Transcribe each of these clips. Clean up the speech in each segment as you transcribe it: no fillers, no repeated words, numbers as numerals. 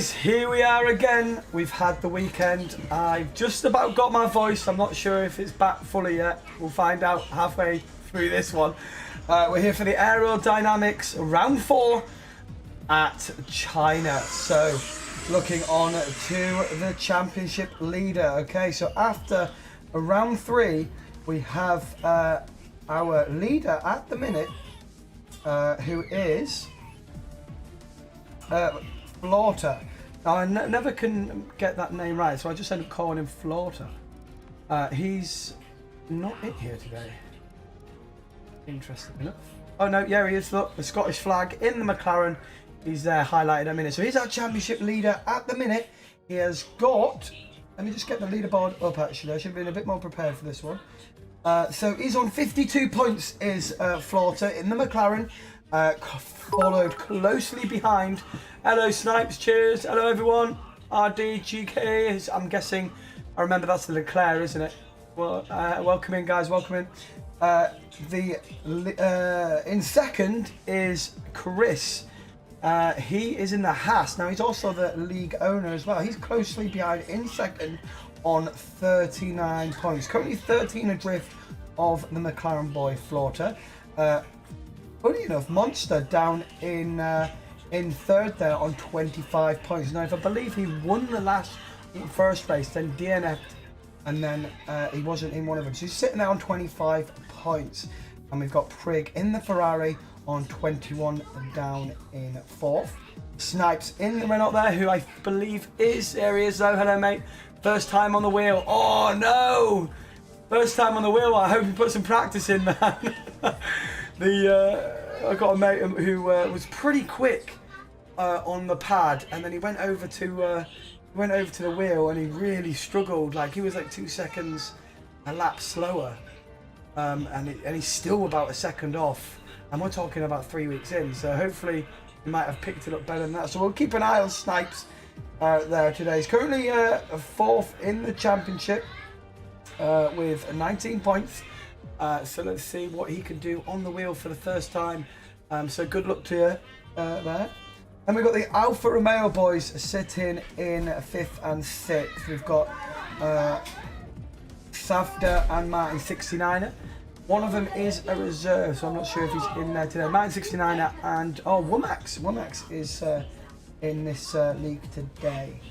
guys, here we are again. We've had the weekend. I've just about got my voice. I'm not sure if it's back fully yet. We'll find out halfway through this one. We're here for the aerodynamics round 4 at China. So looking on to the championship leader. Okay, so after round 3, we have our leader at the minute, who is Flauta. Now I never can get that name right, so I just end up calling him Flauta. He's not in here today. Interesting enough. Oh no, yeah he is. Look, the Scottish flag in the McLaren. He's there highlighted in a minute. So he's our championship leader at the minute. He has got, let me just get the leaderboard up actually. I should have been a bit more prepared for this one. So he's on 52 points is Flauta in the McLaren. Followed closely behind. Hello Snipes, cheers. Hello everyone. RD, GK, I'm guessing, I remember that's the Leclerc, isn't it? Well, welcome in guys, welcome in. In second is Chris. He is in the Haas. Now he's also the league owner as well. He's closely behind in second on 39 points. Currently 13 adrift of the McLaren boy Flauta. Funny enough, Monster down in third there on 25 points. Now, if I believe he won the first race, then DNF'd, and then he wasn't in one of them. So he's sitting there on 25 points. And we've got Prig in the Ferrari on 21 down in fourth. Snipes in the Renault there, who I believe is, there he is though. Hello, mate. First time on the wheel. Oh, no. First time on the wheel. I hope you put some practice in, man. I got a mate who was pretty quick on the pad, and then he went over to the wheel, and he really struggled. Like he was like 2 seconds a lap slower, and he's still about a second off. And we're talking about 3 weeks in, so hopefully he might have picked it up better than that. So we'll keep an eye on Snipes there today. He's currently fourth in the championship with 19 points. So let's see what he can do on the wheel for the first time. So good luck to you there. And we've got the Alfa Romeo boys sitting in 5th and 6th. We've got Safda and Martin 69er. One of them is a reserve, so I'm not sure if he's in there today. Martin 69er and Womax. Womax is in this league today.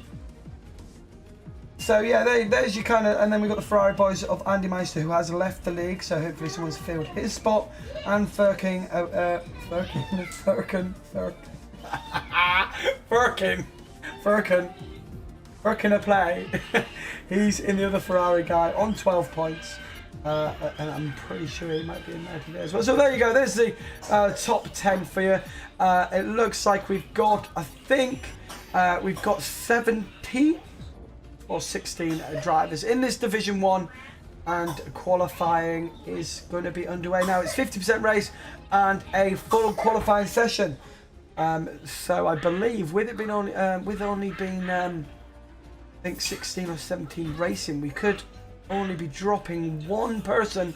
So yeah, there's your kind of, and then we've got the Ferrari boys of Andy Meister, who has left the league, so hopefully someone's filled his spot. And Firkin a play. He's in the other Ferrari guy on 12 points, and I'm pretty sure he might be in there today as well. So there you go. There's the top 10 for you. It looks like we've got, I think, we've got 17. Or 16 drivers in this Division 1, and qualifying is going to be underway now. It's 50% race and a full qualifying session. So I believe with it being only been I think 16 or 17 racing, we could only be dropping one person,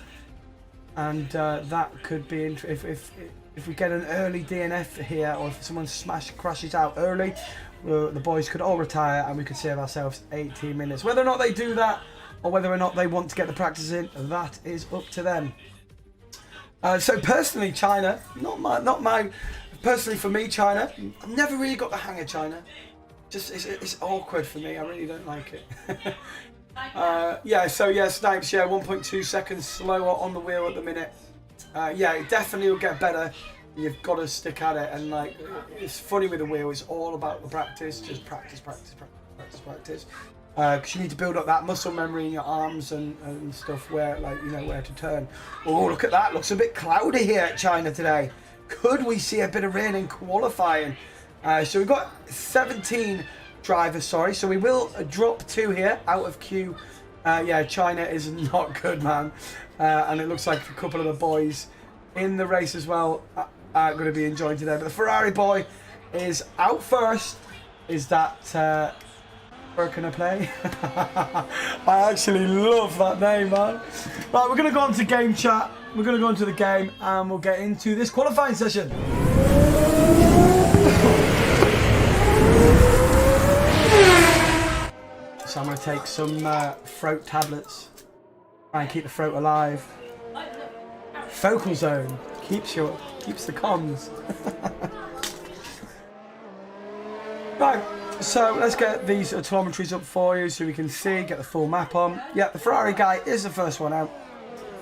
and that could be if we get an early DNF here, or if someone crashes out early. The boys could all retire and we could save ourselves 18 minutes. Whether or not they do that, or whether or not they want to get the practice in, that is up to them. So personally, China, personally for me, China, I've never really got the hang of China. Just it's awkward for me. I really don't like it. Yeah. So yeah, Snipes. Yeah, 1.2 seconds slower on the wheel at the minute. Yeah, it definitely will get better. You've got to stick at it, and like it's funny with the wheel. It's all about the practice. Just practice. Because you need to build up that muscle memory in your arms and stuff, where like you know where to turn. Oh, look at that! Looks a bit cloudy here at China today. Could we see a bit of rain in qualifying? So we've got 17 drivers. Sorry, so we will drop 2 here out of queue. Yeah, China is not good, man, and it looks like a couple of the boys in the race as well are going to be enjoying today. But the Ferrari boy is out first. Is that Firkin a play? I actually love that name, man. Right, we're going to go on to game chat. We're going to go into the game and we'll get into this qualifying session. So I'm going to take some throat tablets. Try and keep the throat alive. Focal zone keeps the comms. Right, so let's get these telemetries up for you so we can see, get the full map on. Yeah, the Ferrari guy is the first one out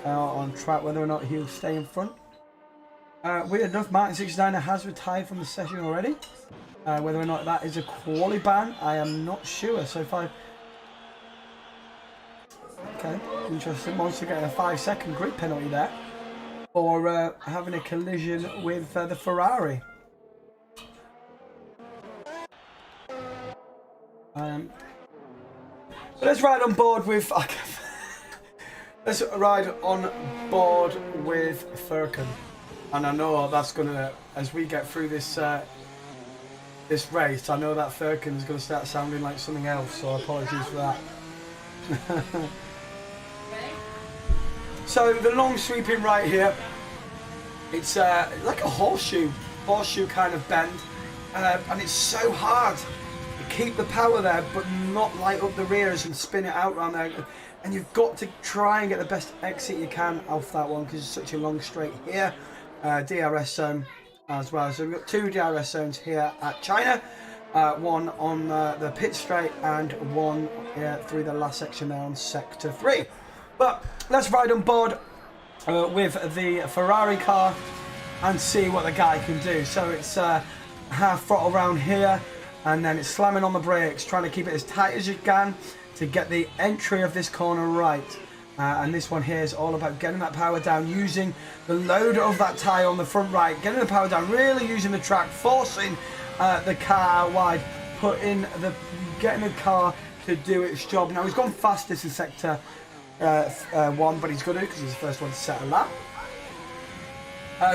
on track, whether or not he'll stay in front. Weird enough, Martin69 has retired from the session already. Whether or not that is a quali ban, I am not sure. So if I... Okay, interesting. Monster getting a 5-second grid penalty there for having a collision with the Ferrari. Let's ride on board with... Let's ride on board with Furkan. And I know that's going to, as we get through this this race, I know that Furkan is going to start sounding like something else, so apologies for that. So the long sweeping right here, it's like a horseshoe kind of bend, and it's so hard to keep the power there but not light up the rears and spin it out around there, and you've got to try and get the best exit you can off that one because it's such a long straight here. DRS zone as well, so we've got 2 DRS zones here at China, one on the pit straight and one through the last section there on sector 3. But let's ride on board with the Ferrari car and see what the guy can do. So it's half throttle around here, and then it's slamming on the brakes, trying to keep it as tight as you can to get the entry of this corner right. And this one here is all about getting that power down, using the load of that tyre on the front right, getting the power down, really using the track, forcing the car out wide, getting the car to do its job. Now he's gone fastest in sector 1, but he's got to because he's the first one to set a lap.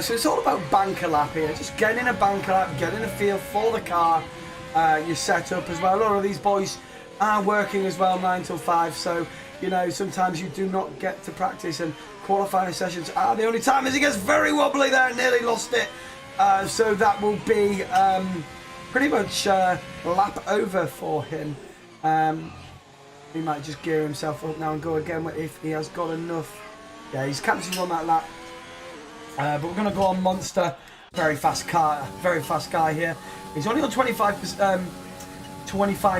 So it's all about banker lap here, just getting a banker lap, getting a feel for the car, your setup as well. A lot of these boys are working as well 9 till 5, so you know, sometimes you do not get to practice, and qualifying sessions are the only time, as he gets very wobbly there, nearly lost it. So that will be pretty much lap over for him. He might just gear himself up now and go again if he has got enough. Yeah, he's cancelled on that lap. But we're going to go on Monster. Very fast car, very fast guy here. He's only on 25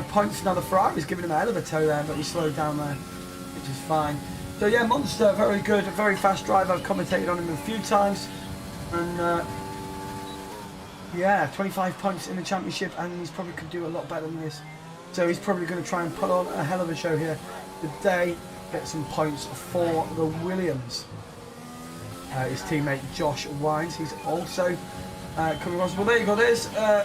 points now. The Ferrari's giving him a hell of a tow there, but he slowed down there, which is fine. So yeah, Monster, very good, very fast driver. I've commentated on him a few times, and yeah, 25 points in the championship, and he's probably could do a lot better than this. So he's probably going to try and put on a hell of a show here today, get some points for the Williams. His teammate Josh Wines, he's also coming on. Well, there you go. There's a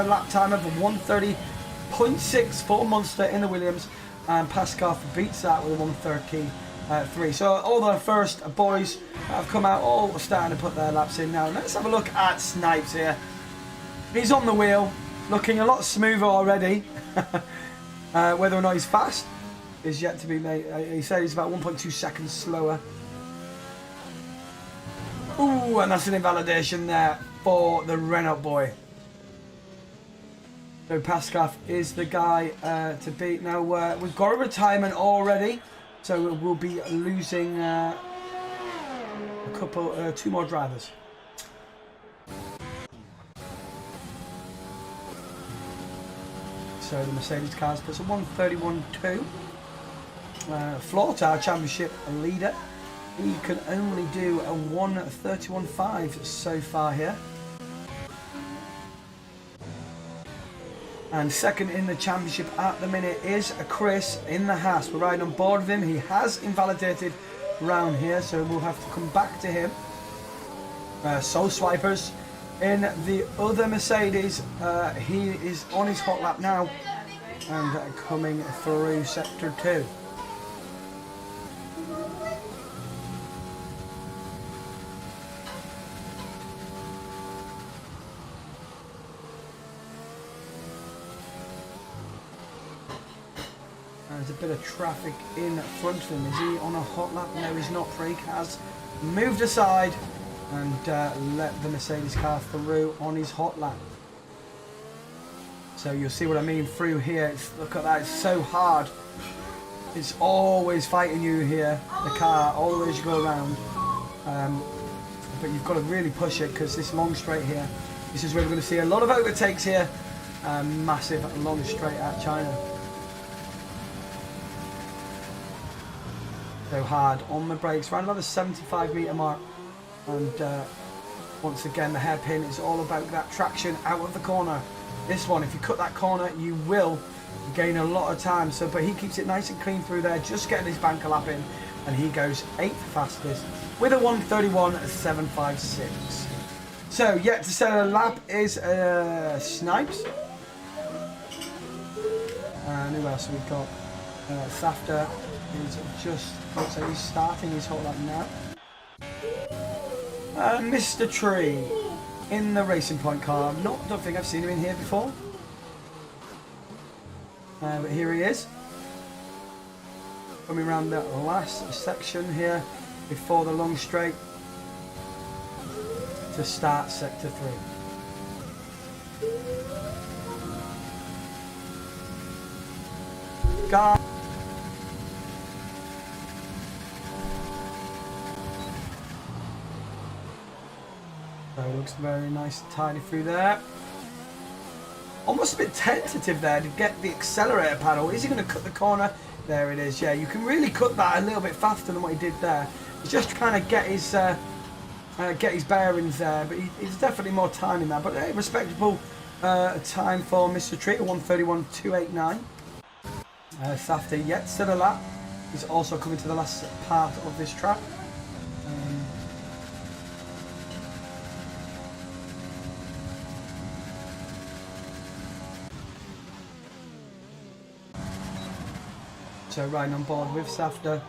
lap time of 1:30.6 for Monster in the Williams, and Pascal beats that with a 1:13.3. So all the first boys have come out, all starting to put their laps in now. Let's have a look at Snipes here. He's on the wheel, looking a lot smoother already. Whether or not he's fast is yet to be made. He said he's about 1.2 seconds slower. Ooh, and that's an invalidation there for the Renault boy. So Pascal is the guy to beat. Now we've got a retirement already, so we'll be losing two more drivers. So the Mercedes cars puts a 1:31.2. Flauta, championship leader, he can only do a 1:31.5 so far here. And second in the championship at the minute is Chris in the Haas. We're riding on board with him. He has invalidated round here, so we'll have to come back to him. Soul Swipers in the other Mercedes. He is on his hot lap now and coming through sector 2. There's a bit of traffic in front of him. Is he on a hot lap? No, he's not. Freak has moved aside and let the Mercedes car through on his hot lap. So you'll see what I mean through here. Look at that, it's so hard. It's always fighting you here, the car, all the way as you go around. But you've got to really push it because this long straight here, this is where we're going to see a lot of overtakes here. Massive long straight at China. So hard on the brakes, around about the 75-metre mark. And once again, the hairpin is all about that traction out of the corner. This one, if you cut that corner, you will gain a lot of time. So, but he keeps it nice and clean through there, just getting his banker lap in, and he goes 8th fastest with a 1:31.756. So, yet to set a lap is Snipes. And who else have we got? Safta is just, looks like he's starting his hot lap now. Mr. Tree in the Racing Point car. Don't think I've seen him in here before. But here he is. Coming around the last section here before the long straight to start sector 3. Guard. So it looks very nice and tidy through there. Almost a bit tentative there to get the accelerator pedal. Is he going to cut the corner? There it is. Yeah, you can really cut that a little bit faster than what he did there. He's just trying to get his bearings there, but he's definitely more time in that. But a respectable time for Mr. Tree, 1:31.289. Safta yet to the lap. He's also coming to the last part of this track. So riding on board with Safta.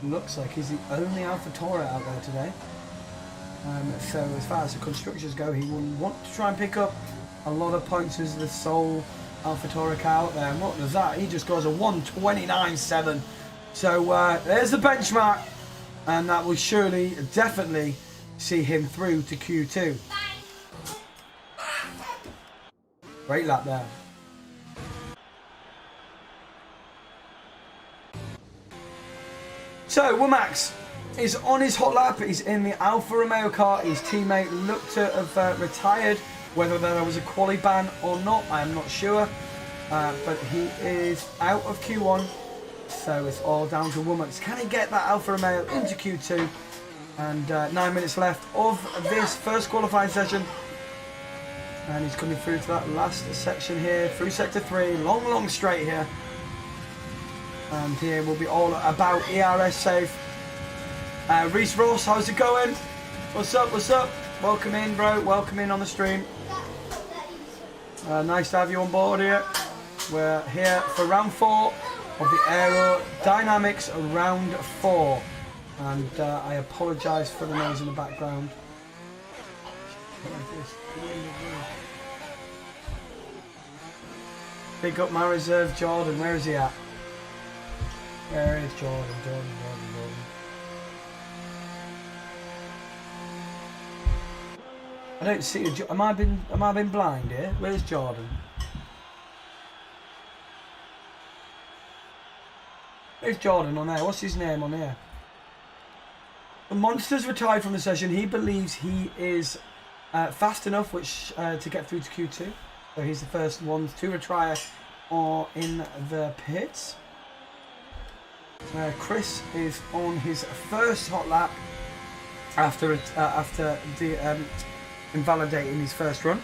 Looks like he's the only AlphaTauri out there today. So as far as the constructors go, he will want to try and pick up a lot of points as the sole AlphaTauri car out there. And what does that? He just goes a 1:29.7. So there's the benchmark, and that will surely, definitely see him through to Q2. Great lap there. So, Womax is on his hot lap. He's in the Alfa Romeo car. His teammate looked to have retired. Whether there was a quali ban or not, I am not sure. But he is out of Q1. So, it's all down to Womax. Can he get that Alfa Romeo into Q2? And 9 minutes left of this first qualifying session. And he's coming through to that last section here, through sector 3. Long straight here. And here will be all about ERS safe. Reese Ross, how's it going? What's up? Welcome in, bro. Welcome in on the stream. Nice to have you on board here. We're here for round 4 of the aerodynamics round 4. And I apologise for the noise in the background. Pick up my reserve, Jordan. Where is he at? Where is Jordan? I don't see a. Am I been blind here? Where's Jordan? Where's Jordan on there? What's his name on here? The Monster's retired from the session. He believes he is fast enough, to get through to Q2. So he's the first one to retire or in the pits. Chris is on his first hot lap after invalidating his first run.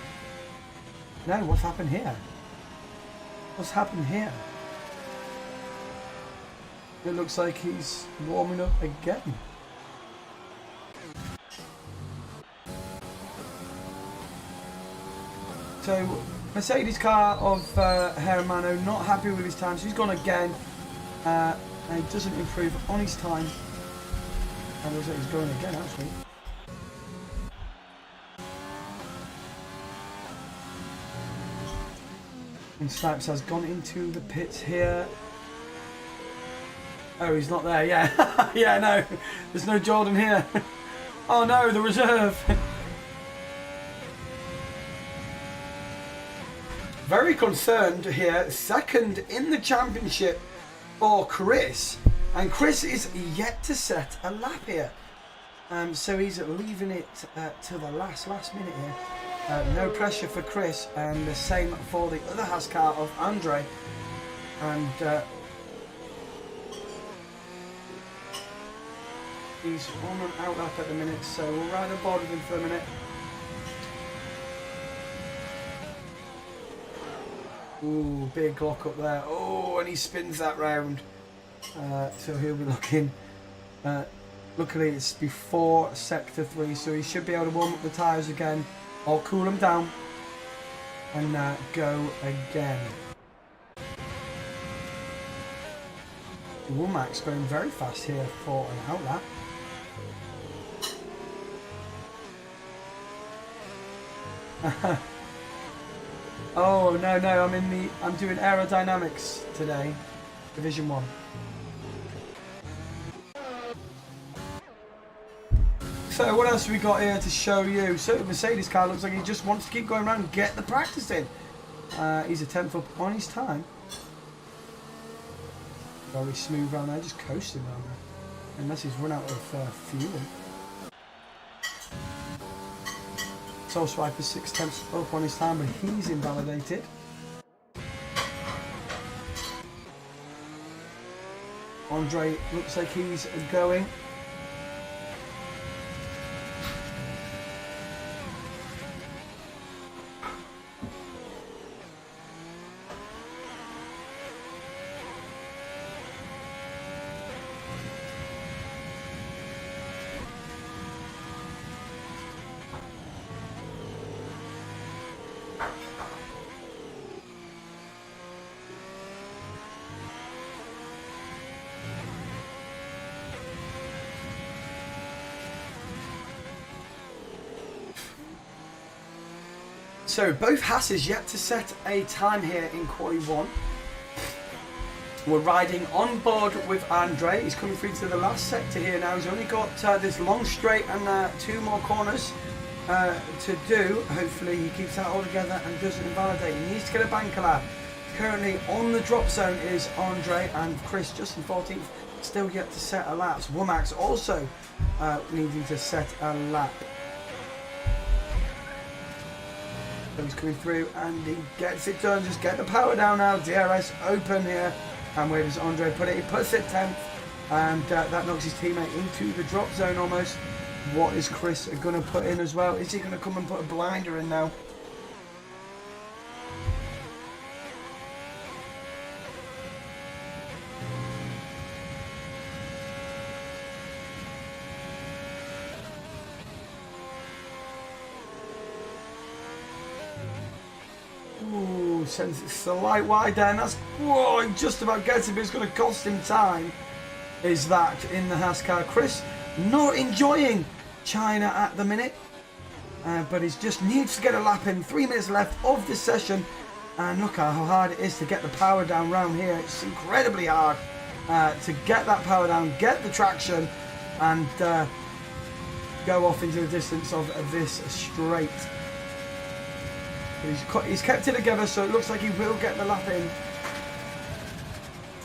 No, what's happened here? It looks like he's warming up again. So Mercedes car of Hermano not happy with his time, so he's gone again. And he doesn't improve on his time. And looks like he's going again, actually. And Snipes has gone into the pits here. Oh, he's not there, yeah. Yeah, no. There's no Jordan here. Oh no, the reserve. very concerned here. Second in the championship for Chris. And Chris is yet to set a lap here. So he's leaving it to the last minute here. No pressure for Chris, and the same for the other Haas car of Andre. And he's on an out lap at the minute, so we'll ride aboard with him for a minute. Ooh, big lock up there. Oh, and he spins that round. So he'll be looking. Luckily, it's before sector 3, so he should be able to warm up the tyres again or cool them down and go again. Womack's going very fast here for an out lap. Oh no, I'm doing aerodynamics today, Division 1. So what else have we got here to show you? So the Mercedes car looks like he just wants to keep going around and get the practice in. He's a 10th up on his time. Very smooth around there, just coasting around there. Unless he's run out of fuel. Soul Swiper 6/10 up on his time, but he's invalidated. Andre looks like he's going. So both Haas's yet to set a time here in Quali 1. We're riding on board with Andre. He's coming through to the last sector here now. He's only got this long straight and 2 more corners to do. Hopefully he keeps that all together and doesn't invalidate. He needs to get a banker lap. Currently on the drop zone is Andre, and Chris just in 14th, still yet to set a lap. Womack's also needing to set a lap. So he's coming through and he gets it done. Just get the power down now. DRS open here. And where does Andre put it? He puts it 10th, and that knocks his teammate into the drop zone almost. What is Chris going to put in as well? Is he going to come and put a blinder in now? Ooh, sends it slight wide down. That's, whoa, he just about gets it, but it's going to cost him time. Is that in the Haas car? Chris not enjoying China at the minute, but he just needs to get a lap in. 3 minutes left of this session, and look at how hard it is to get the power down round here. It's incredibly hard to get that power down, get the traction, and go off into the distance of this straight. But he's kept it together, so it looks like he will get the lap in.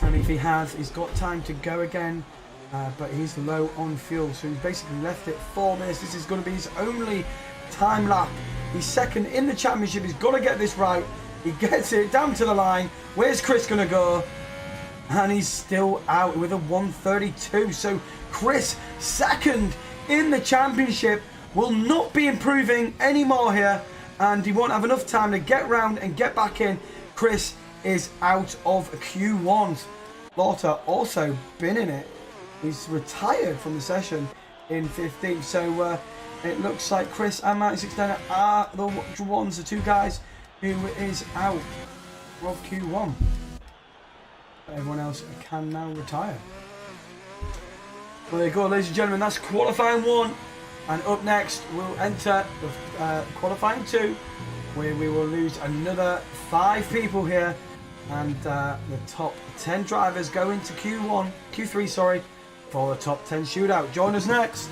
And if he has, he's got time to go again, but he's low on fuel, so he's basically left it 4 minutes. This is going to be his only time lap. He's second in the championship. He's got to get this right. He gets it down to the line. Where's Chris going to go? And he's still out with a 1:32. So Chris, second in the championship, will not be improving anymore here, and he won't have enough time to get round and get back in. Chris is out of Q1. Lauter also been in it. He's retired from the session in 15th. So it looks like Chris and Matty 69 are the 2 guys who is out of Q1. Everyone else can now retire. Well, there you go, ladies and gentlemen. That's qualifying 1. And up next, we'll enter the qualifying 2, where we will lose another 5 people here. And the top 10 drivers go into Q3, sorry, for the top 10 shootout. Join us next.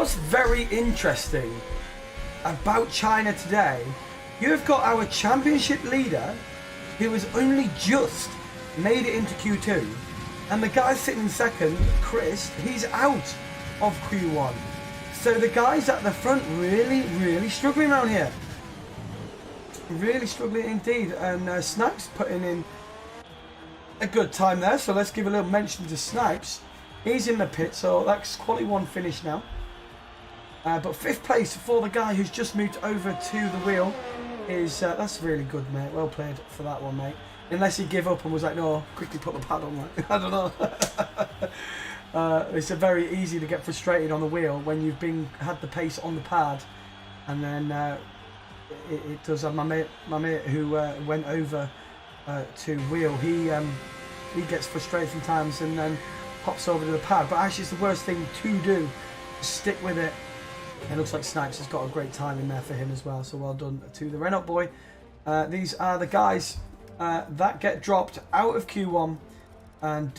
what's very interesting about China today, you've got our championship leader who has only just made it into Q2, and the guy sitting in second, Chris, he's out of Q1. So the guys at the front really struggling around here. Really struggling indeed. And Snipes putting in a good time there. So let's give a little mention to Snipes. He's in the pit, so that's quality 1 finish now. But 5th place for the guy who's just moved over to the wheel is, that's really good, mate. Well played for that one, mate. Unless he gave up and was like, no, quickly put the pad on, like, I don't know. It's very easy to get frustrated on the wheel when you've had the pace on the pad, and then it does have my mate who went over to wheel. He gets frustrated sometimes and then hops over to the pad. But actually, it's the worst thing to do. Stick with it. It looks like Snipes has got a great time in there for him as well. So well done to the Renault boy. These are the guys that get dropped out of Q1, and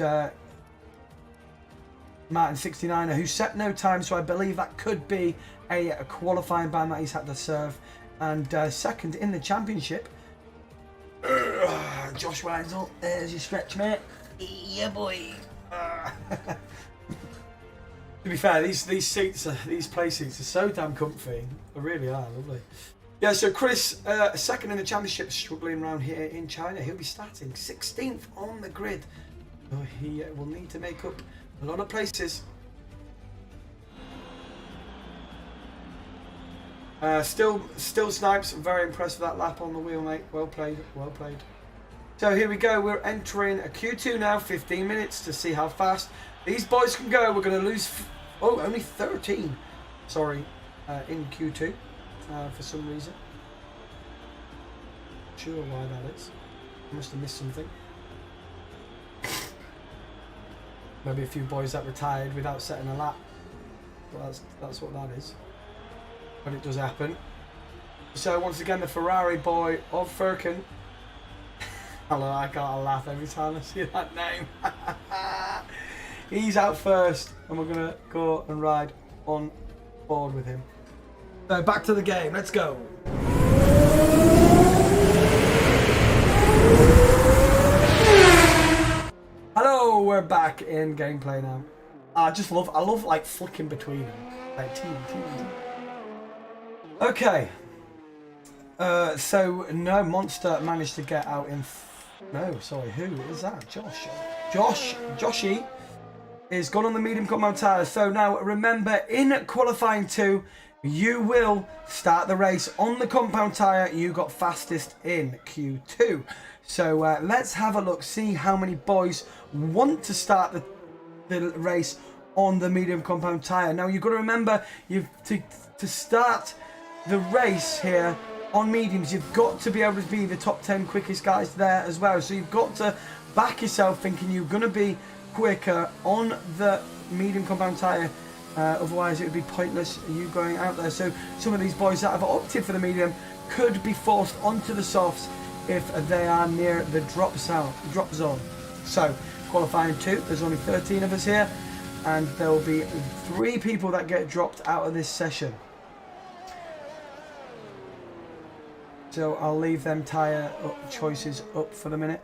Martin 69er, who set no time, so I believe that could be a qualifying ban that he's had to serve. And second in the championship, Josh Weisel. There's your stretch, mate. Yeah, boy. To be fair, these seats, these play seats are so damn comfy. They really are lovely. Yeah, so Chris, second in the championship, struggling around here in China. He'll be starting 16th on the grid. So he will need to make up a lot of places. Still Snipes, very impressed with that lap on the wheel, mate. Well played, well played. So here we go, we're entering a Q2 now, 15 minutes to see how fast these boys can go. We're going to lose, only 13, sorry, in Q2 for some reason. Not sure why that is. I must have missed something. Maybe a few boys that retired without setting a lap. Well, that's what that is. But it does happen. So once again, the Ferrari boy of Firkin. Hello, I gotta laugh every time I see that name. He's out first, and we're gonna go and ride on board with him. So back to the game, let's go. Hello, we're back in gameplay now. I love like flicking between them. Like team. Okay. So no, Monster managed to get out in. No, sorry, who is that? Joshy is gone on the medium compound tyre. So now remember, in qualifying 2, you will start the race on the compound tyre. You got fastest in Q2. So let's have a look, see how many boys want to start the race on the medium compound tyre. Now you've got to remember, to start the race here on mediums, you've got to be able to be the top 10 quickest guys there as well. So you've got to back yourself thinking you're going to be quicker on the medium compound tyre. Otherwise it would be pointless you going out there. So some of these boys that have opted for the medium could be forced onto the softs if they are near the drop zone. So qualifying 2, there's only 13 of us here, and there will be 3 people that get dropped out of this session. So I'll leave them tyre choices up for the minute.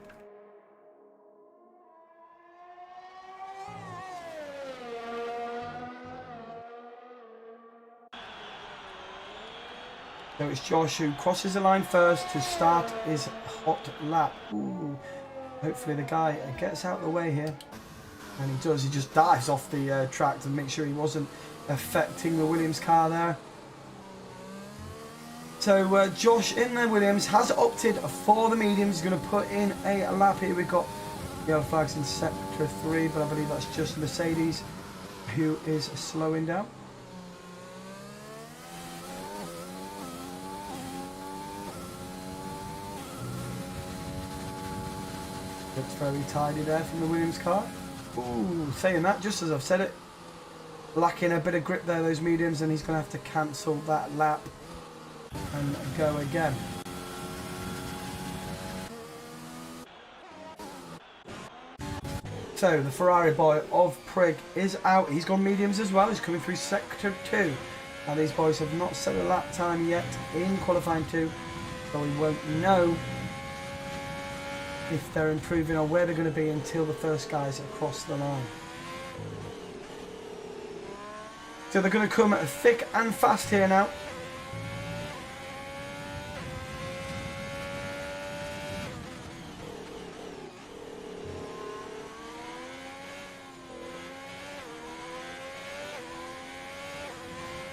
So it's Josh who crosses the line first to start his hot lap. Ooh. Hopefully the guy gets out of the way here. And he does, he just dives off the track to make sure he wasn't affecting the Williams car there. So Josh in the Williams has opted for the mediums. He's going to put in a lap here. We've got yellow flags in sector 3, but I believe that's just Mercedes who is slowing down. Looks very tidy there from the Williams car. Ooh, saying that, just as I've said it, lacking a bit of grip there, those mediums, and he's going to have to cancel that lap and go again. So the Ferrari boy of Prig is out. He's gone mediums as well. He's coming through sector 2. Now these boys have not set a lap time yet in qualifying 2, so we won't know if they're improving or where they're going to be until the first guys across the line. So they're going to come thick and fast here now.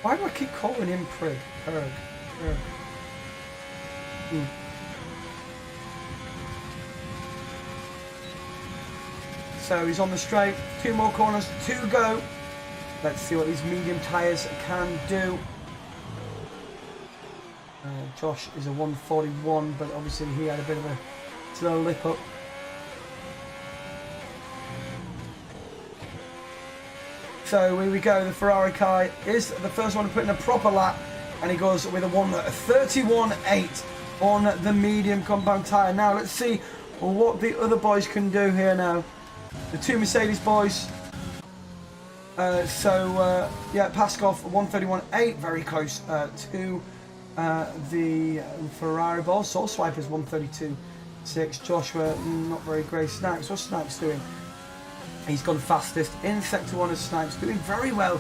Why do I keep calling him Prig? So he's on the straight, 2 more corners to go. Let's see what these medium tyres can do. Josh is a 141, but obviously he had a bit of a slow lip up. So here we go, the Ferrari car is the first one to put in a proper lap, and he goes with a 31.8 on the medium compound tyre. Now let's see what the other boys can do here now. The 2 Mercedes boys. Yeah, Paskov 131.8, very close to the Ferrari boys. Soul Swipers 132.6. Joshua not very great. Snipes, what's Snipes doing? He's gone fastest in sector 1 as Snipes, doing very well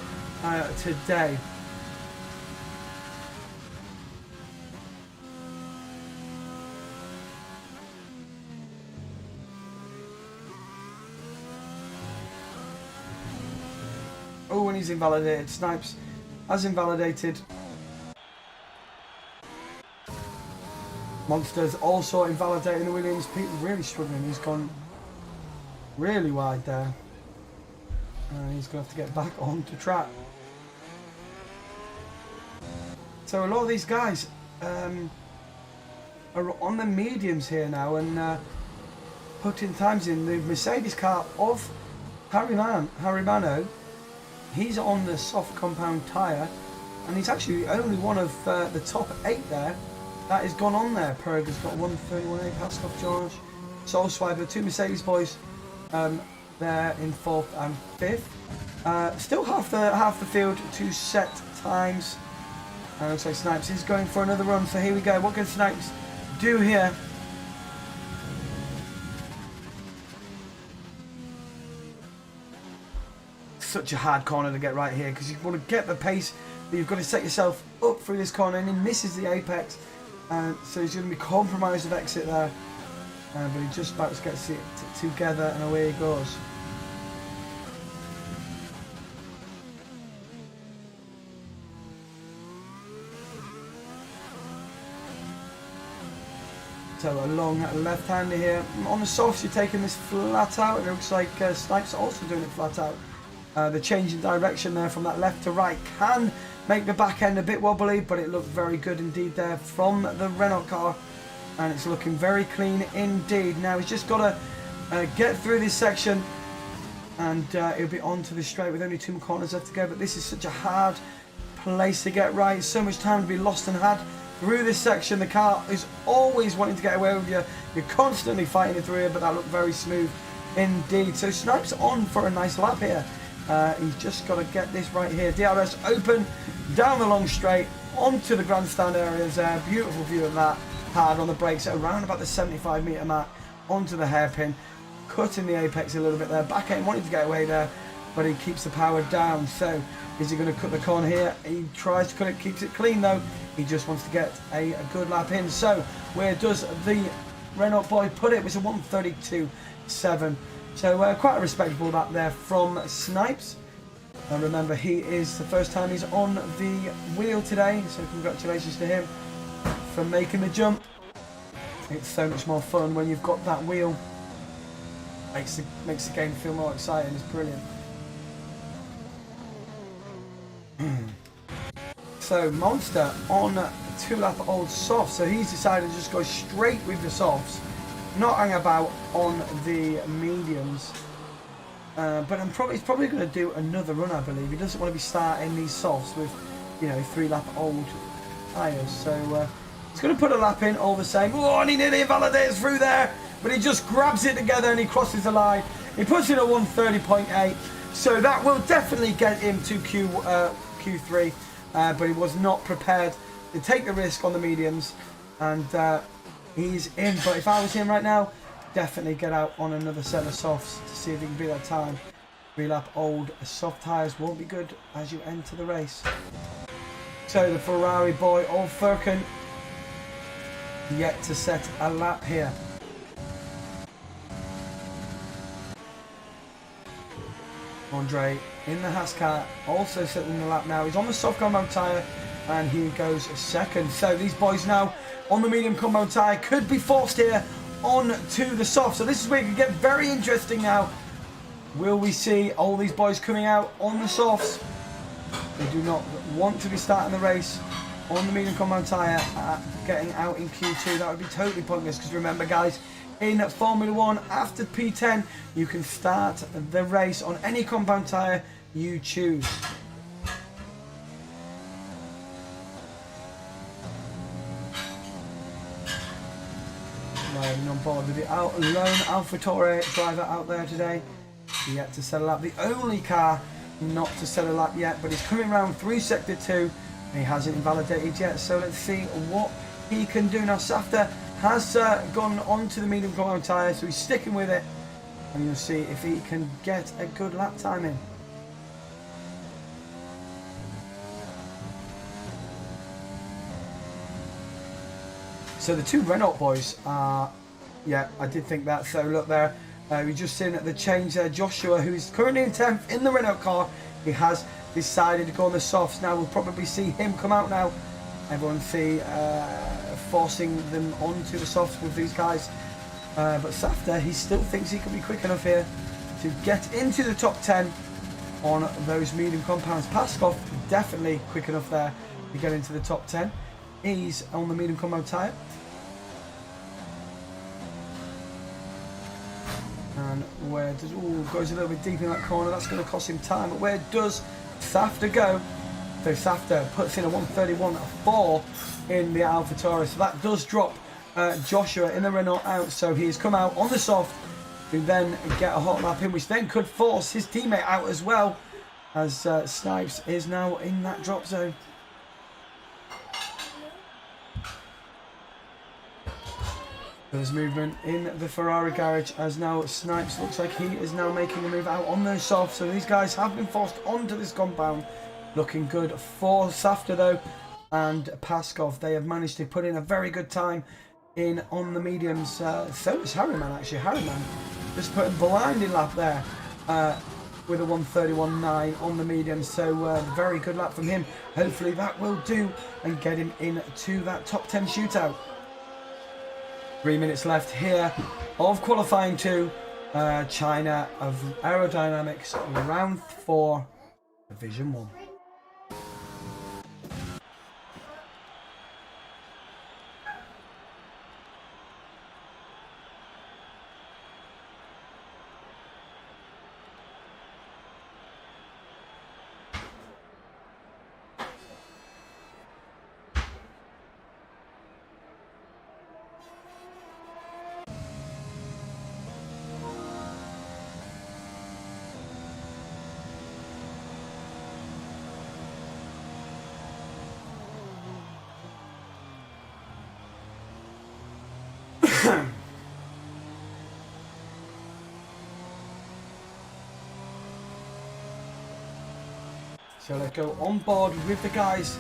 today. Oh, and he's invalidated. Snipes has invalidated. Monster's also invalidating the Williams. People really struggling. He's gone really wide there. He's going to have to get back onto track. So a lot of these guys are on the mediums here now and putting times in. The Mercedes car of Harry Mano, he's on the soft compound tyre, and he's actually the only one of the top 8 there that has gone on there. Perg has got 131.8, Paskov, George, Soul Swiper, 2 Mercedes boys there in 4th and 5th. Still half the field to set times. And looks like Snipes is going for another run. So here we go. What can Snipes do here? Such a hard corner to get right here, because you want to get the pace, but you've got to set yourself up through this corner, and he misses the apex. So he's going to be compromised of exit there. But he just about gets it together, and away he goes. So a long left-hander here. On the softs, you're taking this flat out. It looks like Snipes also doing it flat out. The change in direction there from that left to right can make the back end a bit wobbly, but it looked very good indeed there from the Renault car. And it's looking very clean indeed. Now he's just got to get through this section, and he'll be onto the straight with only 2 corners left to go. But this is such a hard place to get right. So much time to be lost and had through this section. The car is always wanting to get away with you. You're constantly fighting it through here, but that looked very smooth indeed. So Snipes on for a nice lap here. He's just got to get this right here. DRS open, down the long straight, onto the grandstand areas there. Beautiful view of that. Hard on the brakes at around about the 75 metre mark, onto the hairpin, cutting the apex a little bit there. Back end wanting to get away there, but he keeps the power down. So is he going to cut the corner here? He tries to cut it, keeps it clean though. He just wants to get a good lap in. So where does the Renault boy put it? It was a 132.7. So quite a respectable lap there from Snipes. And remember, he is the first time he's on the wheel today, so congratulations to him for making the jump. It's so much more fun when you've got that wheel. Makes the game feel more exciting. It's brilliant. So Monster on 2-lap old softs. So he's decided to just go straight with the softs, not hang about on the mediums. But he's probably going to do another run, I believe. He doesn't want to be starting these softs with, 3-lap old tyres. So he's going to put a lap in all the same. Oh, and he nearly invalidates through there. but he just grabs it together and he crosses the line. He puts in a 130.8, so that will definitely get him to Q3, but he was not prepared to take the risk on the mediums, and he's in. But if I was him right now, definitely get out on another set of softs to see if he can beat that time. Relap old soft tyres won't be good as you enter the race. So the Ferrari boy of Furkan yet to set a lap here. Andre in the Haas car, also setting the lap now. He's on the soft compound tyre and he goes second. So these boys now on the medium compound tyre could be forced here on to the soft. So this is where it can get very interesting now. Will we see all these boys coming out on the softs? They do not want to be starting the race on the medium compound tyre, getting out in Q2. That would be totally pointless, because remember guys, in Formula 1 after P10 you can start the race on any compound tyre you choose. Riding on board with the lone AlphaTauri driver out there today, yet to settle up. The only car not to settle up yet, but he's coming around through sector 2 and he hasn't invalidated yet, so let's see what he can do. Now Safta has gone on to the medium compound tyre, so he's sticking with it, and you'll see if he can get a good lap time in. So the two Renault boys are, yeah, I did think that. So look there, we just seen the change there. Joshua, who's currently in 10th in the Renault car, he has decided to go on the softs. Now we'll probably see him come out now. Everyone see forcing them onto the softs with these guys. But Safta, he still thinks he can be quick enough here to get into the top 10 on those medium compounds. Paskov definitely quick enough there to get into the top 10. He's on the medium compound tyre. And where does, goes a little bit deep in that corner, that's going to cost him time. But where does Safta go? So Safta puts in a 131.4 in the AlphaTauri, so that does drop Joshua in the Renault out. So he's come out on the soft to then get a hot lap in, which then could force his teammate out as well, as Snipes is now in that drop zone. There's movement in the Ferrari garage as now Snipes looks like he is now making a move out on those softs. So these guys have been forced onto this compound. Looking good for Safta though, and Paskov. They have managed to put in a very good time in on the mediums. So is Harriman actually. Harriman just put a blinding lap there with a 131.9 on the mediums. So very good lap from him. Hopefully that will do and get him into that top 10 shootout. 3 minutes left here of qualifying 2, China of aerodynamics, round 4, division 1. So let's go on board with the guys.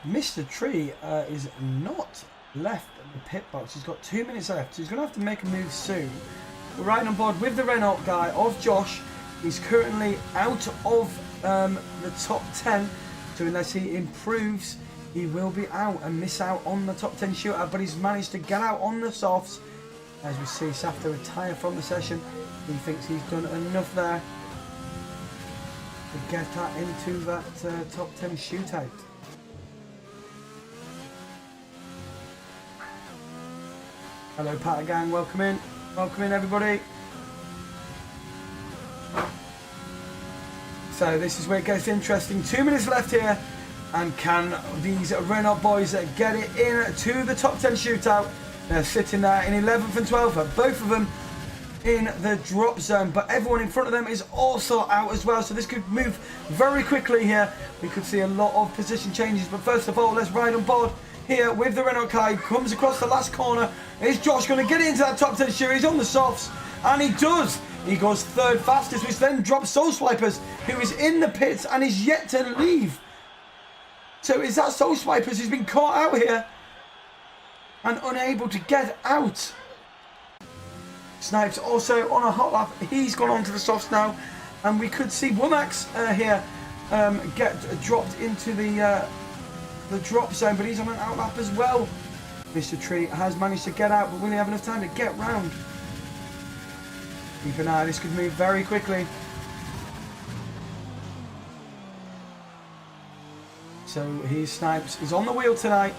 Mr. Tree is not left the pit box. He's got 2 minutes left, so he's going to have to make a move soon. We're riding on board with the Renault guy of Josh. He's currently out of the top 10, so unless he improves, he will be out and miss out on the top 10 shootout. But he's managed to get out on the softs. As we see Safta retire from the session, he thinks he's done enough there to get that into that top 10 shootout. Hello Patter gang, welcome in everybody. So this is where it gets interesting. 2 minutes left here, and can these Renault boys get it in to the top 10 shootout? They're sitting there in 11th and 12th, but both of them in the drop zone, but everyone in front of them is also out as well, so this could move very quickly here. We could see a lot of position changes, but first of all, let's ride on board here with the Renault car. He comes across the last corner. Is Josh going to get into that top 10 shoot? He's on the softs, and he does. He goes third fastest, which then drops Soul Swipers, who is in the pits and is yet to leave. So is that Soul Swipers who's been caught out here and unable to get out? Snipes also on a hot lap. He's gone on to the softs now, and we could see Womax here get dropped into the drop zone, but he's on an out lap as well. Mr. Tree has managed to get out, but will he have enough time to get round? Keep an eye. This could move very quickly. So he Snipes is on the wheel tonight,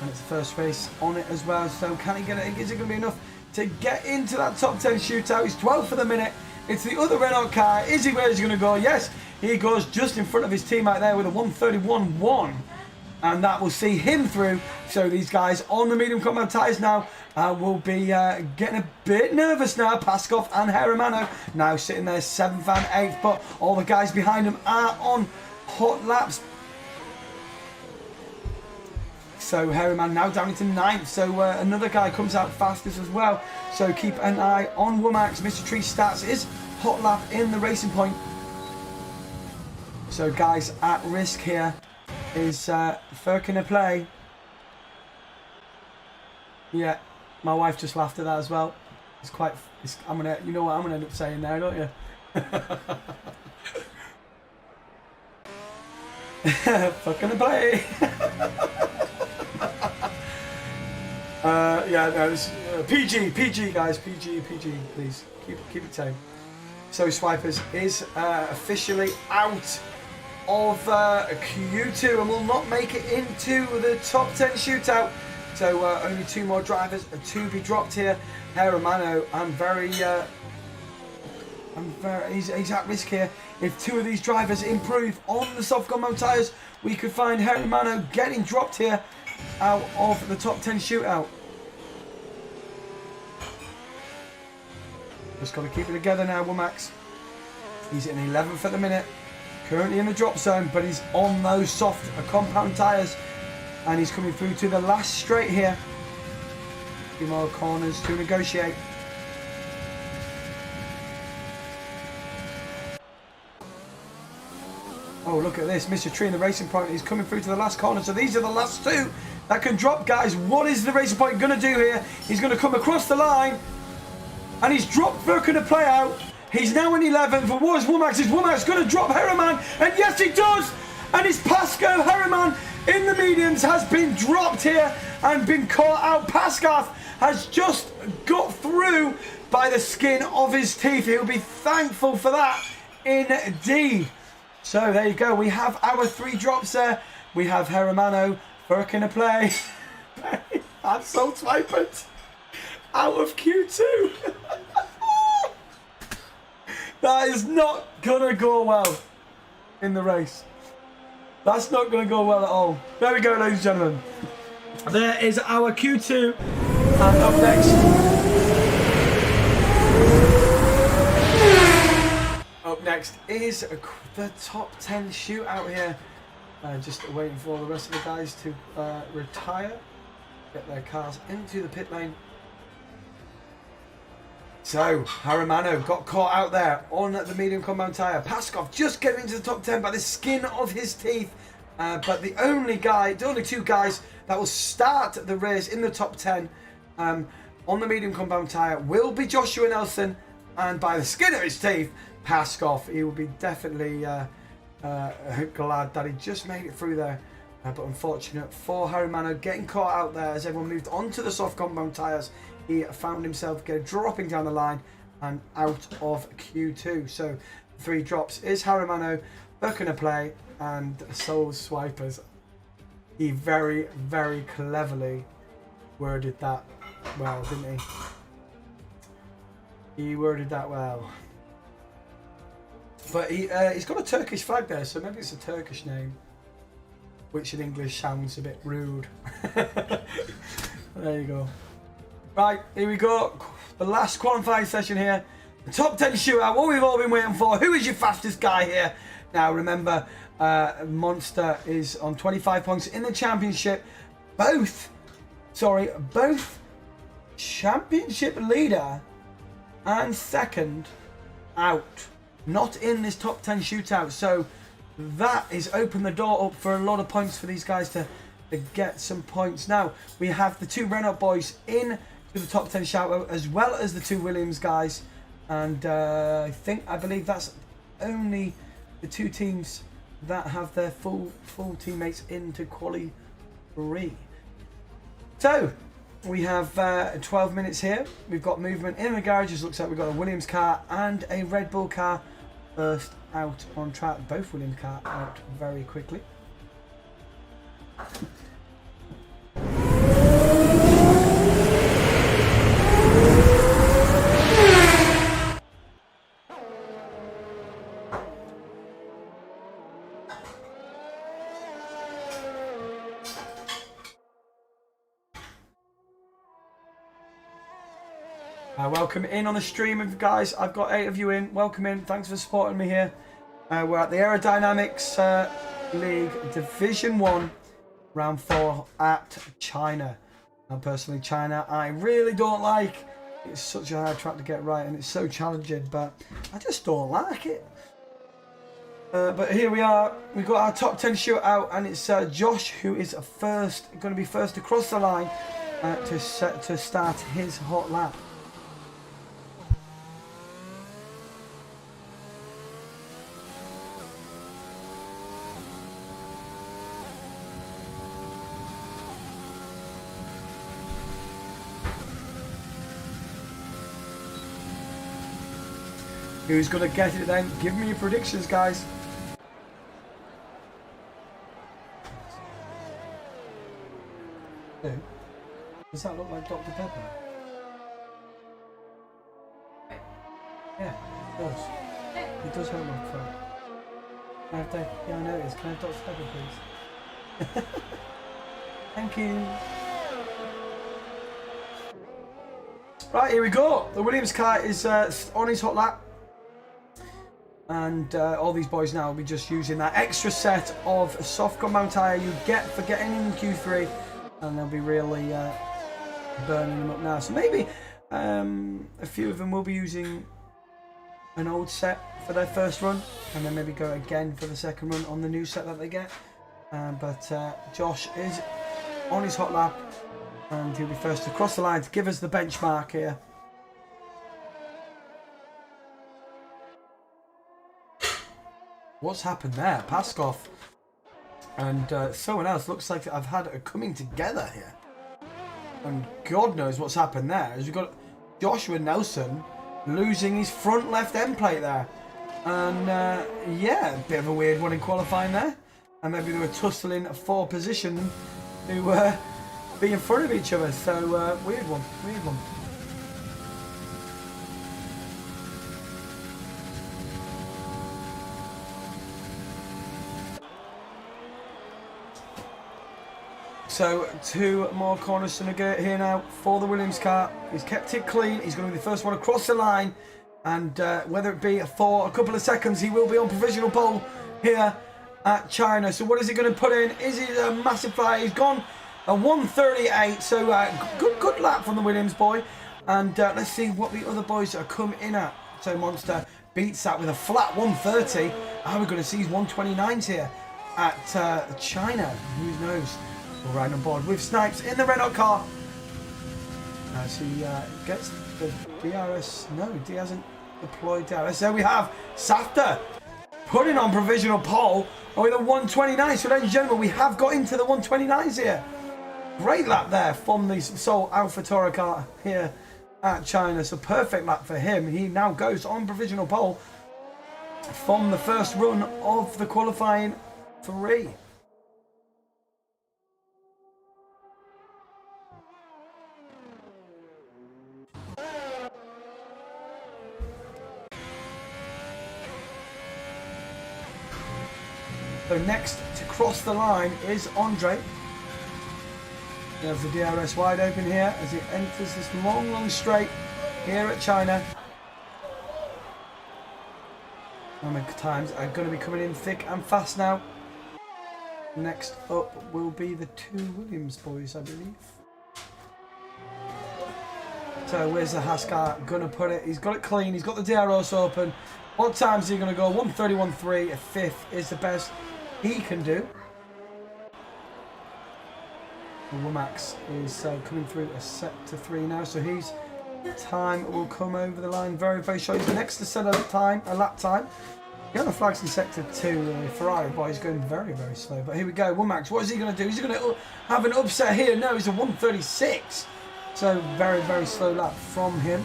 and it's the first race on it as well. So can he get it? Is it going to be enough to get into that top 10 shootout? He's 12th for the minute. It's the other Renault car. Is he where he's going to go? Yes, he goes just in front of his teammate there with a 1:31.1, and that will see him through. So these guys on the medium compound tyres now will be getting a bit nervous now. Paskov and Hermano now sitting there 7th and 8th, but all the guys behind them are on hot laps. So Harryman now down into 9th, so another guy comes out fastest as well. So keep an eye on Womax. Mr. Tree starts his hot lap in the racing point. So guys at risk here is Firkin a play. Yeah, my wife just laughed at that as well. It's quite. I'm gonna. You know what I'm gonna end up saying there, don't you? Fucking a play. Yeah, no, it's PG, guys, PG, please keep it tame. So Swipers is officially out of Q2 and will not make it into the top 10 shootout. So only 2 more drivers to be dropped here. Hermano, he's at risk here. If 2 of these drivers improve on the soft compound tyres, we could find Hermano getting dropped here out of the top 10 shootout. Just got to keep it together now, Womax. He's in 11th at the minute, currently in the drop zone, but he's on those soft compound tyres, and he's coming through to the last straight here. A few more corners to negotiate. Oh, look at this. Mr. Tree in the racing point. He's coming through to the last corner. So these are the last 2 that can drop, guys. What is the racing point going to do here? He's going to come across the line, and he's dropped Firkin to play out. He's now in 11th. But what is Womax? Is Womax going to drop Herriman? And yes, he does. And it's Pascal Herriman in the mediums has been dropped here and been caught out. Paskov has just got through by the skin of his teeth. He'll be thankful for that indeed. So there you go. We have our 3 drops there. We have Hermano, Firkin a play, and Soul Swipers out of Q2. That is not gonna go well in the race. That's not gonna go well at all. There we go, ladies and gentlemen. There is our Q2, and up next is the top 10 shootout here. Just waiting for the rest of the guys to retire, get their cars into the pit lane. So Haramano got caught out there on the medium compound tyre. Paskov just getting into the top 10 by the skin of his teeth. But the only 2 guys that will start the race in the top 10 on the medium compound tyre will be Joshua Nelson, and by the skin of his teeth, Paskov. He will be definitely glad that he just made it through there. But unfortunate for Haramano getting caught out there as everyone moved onto the soft compound tyres. He found himself dropping down the line and out of Q2. So 3 drops is Haramano, Burkina Play, and Soul Swipers. He very, very cleverly worded that well, didn't he? He worded that well. But he's got a Turkish flag there, so maybe it's a Turkish name, which in English sounds a bit rude. There you go. Right, here we go. The last qualifying session here. The top 10 shootout, what we've all been waiting for. Who is your fastest guy here? Now remember, Monster is on 25 points in the championship. Both championship leader and second out. Not in this top 10 shootout. So that is opened the door up for a lot of points for these guys to get some points. Now we have the two Renault boys in to the top 10 shoutout, as well as the two Williams guys, and I believe that's only the two teams that have their full teammates into quali 3. So we have 12 minutes here. We've got movement in the garages. Looks like we've got a Williams car and a Red Bull car first out on track. Both Williams car out very quickly. Welcome in on the stream, guys. I've got 8 of you in. Welcome in. Thanks for supporting me here. We're at the Aerodynamics League Division 1, Round 4 at China. Now, personally, China, I really don't like. It's such a hard track to get right, and it's so challenging, but I just don't like it. But here we are. We've got our top 10 shootout, and it's Josh who is going to be first across the line to start his hot lap. Who's going to get it then? Give me your predictions, guys. Does that look like Dr. Pepper? Yeah, it does. It does look like fun. Can I have that? Yeah, I know it is. Can I have Dr. Pepper, please? Thank you. Right, here we go. The Williams car is on his hot lap. And all these boys now will be just using that extra set of soft compound tyre you get for getting in Q3, and they'll be really burning them up now. So maybe a few of them will be using an old set for their first run, and then maybe go again for the second run on the new set that they get. But Josh is on his hot lap, and he'll be first to cross the line to give us the benchmark here. What's happened there? Paskov and someone else looks like I've had a coming together here. And God knows what's happened there. As we've got Joshua Nelson losing his front left end plate there. And yeah, a bit of a weird one in qualifying there. And maybe they were tussling for position to be in front of each other. So weird one, weird one. So 2 more corners to negate here now for the Williams car. He's kept it clean. He's going to be the first one across the line. And whether it be for a couple of seconds, he will be on provisional pole here at China. So what is he going to put in? Is he a massive fly? He's gone a 1:38. So good lap from the Williams boy. And let's see what the other boys are come in at. So Monster beats that with a flat 1:30. Are we going to see his 1:29s here at China? Who knows? We'll ride on board with Snipes in the Renault car as he gets the DRS. No, he hasn't deployed DRS. So we have Safta putting on provisional pole with a 1:29. So ladies and gentlemen, we have got into the 1:29s here. Great lap there from the Seoul AlphaTauri car here at China. So perfect lap for him. He now goes on provisional pole from the first run of the qualifying 3. So next to cross the line is Andre. He has the DRS wide open here as it enters this long straight here at China. Moment times are going to be coming in thick and fast now. Next up will be the two Williams boys, I believe. So where's the Haas car going to put it? He's got it clean. He's got the DRS open. What time is he going to go? 1:31.3. A fifth is the best he can do. Womax is coming through a sector 3 now, so his time will come over the line very, very short. He's next to set a lap time. Yellow flags in sector 2. Ferrari boy is going very, very slow. But here we go. Womax, what is he going to do? Is he going to have an upset here? No, he's a 1:36. So very, very slow lap from him.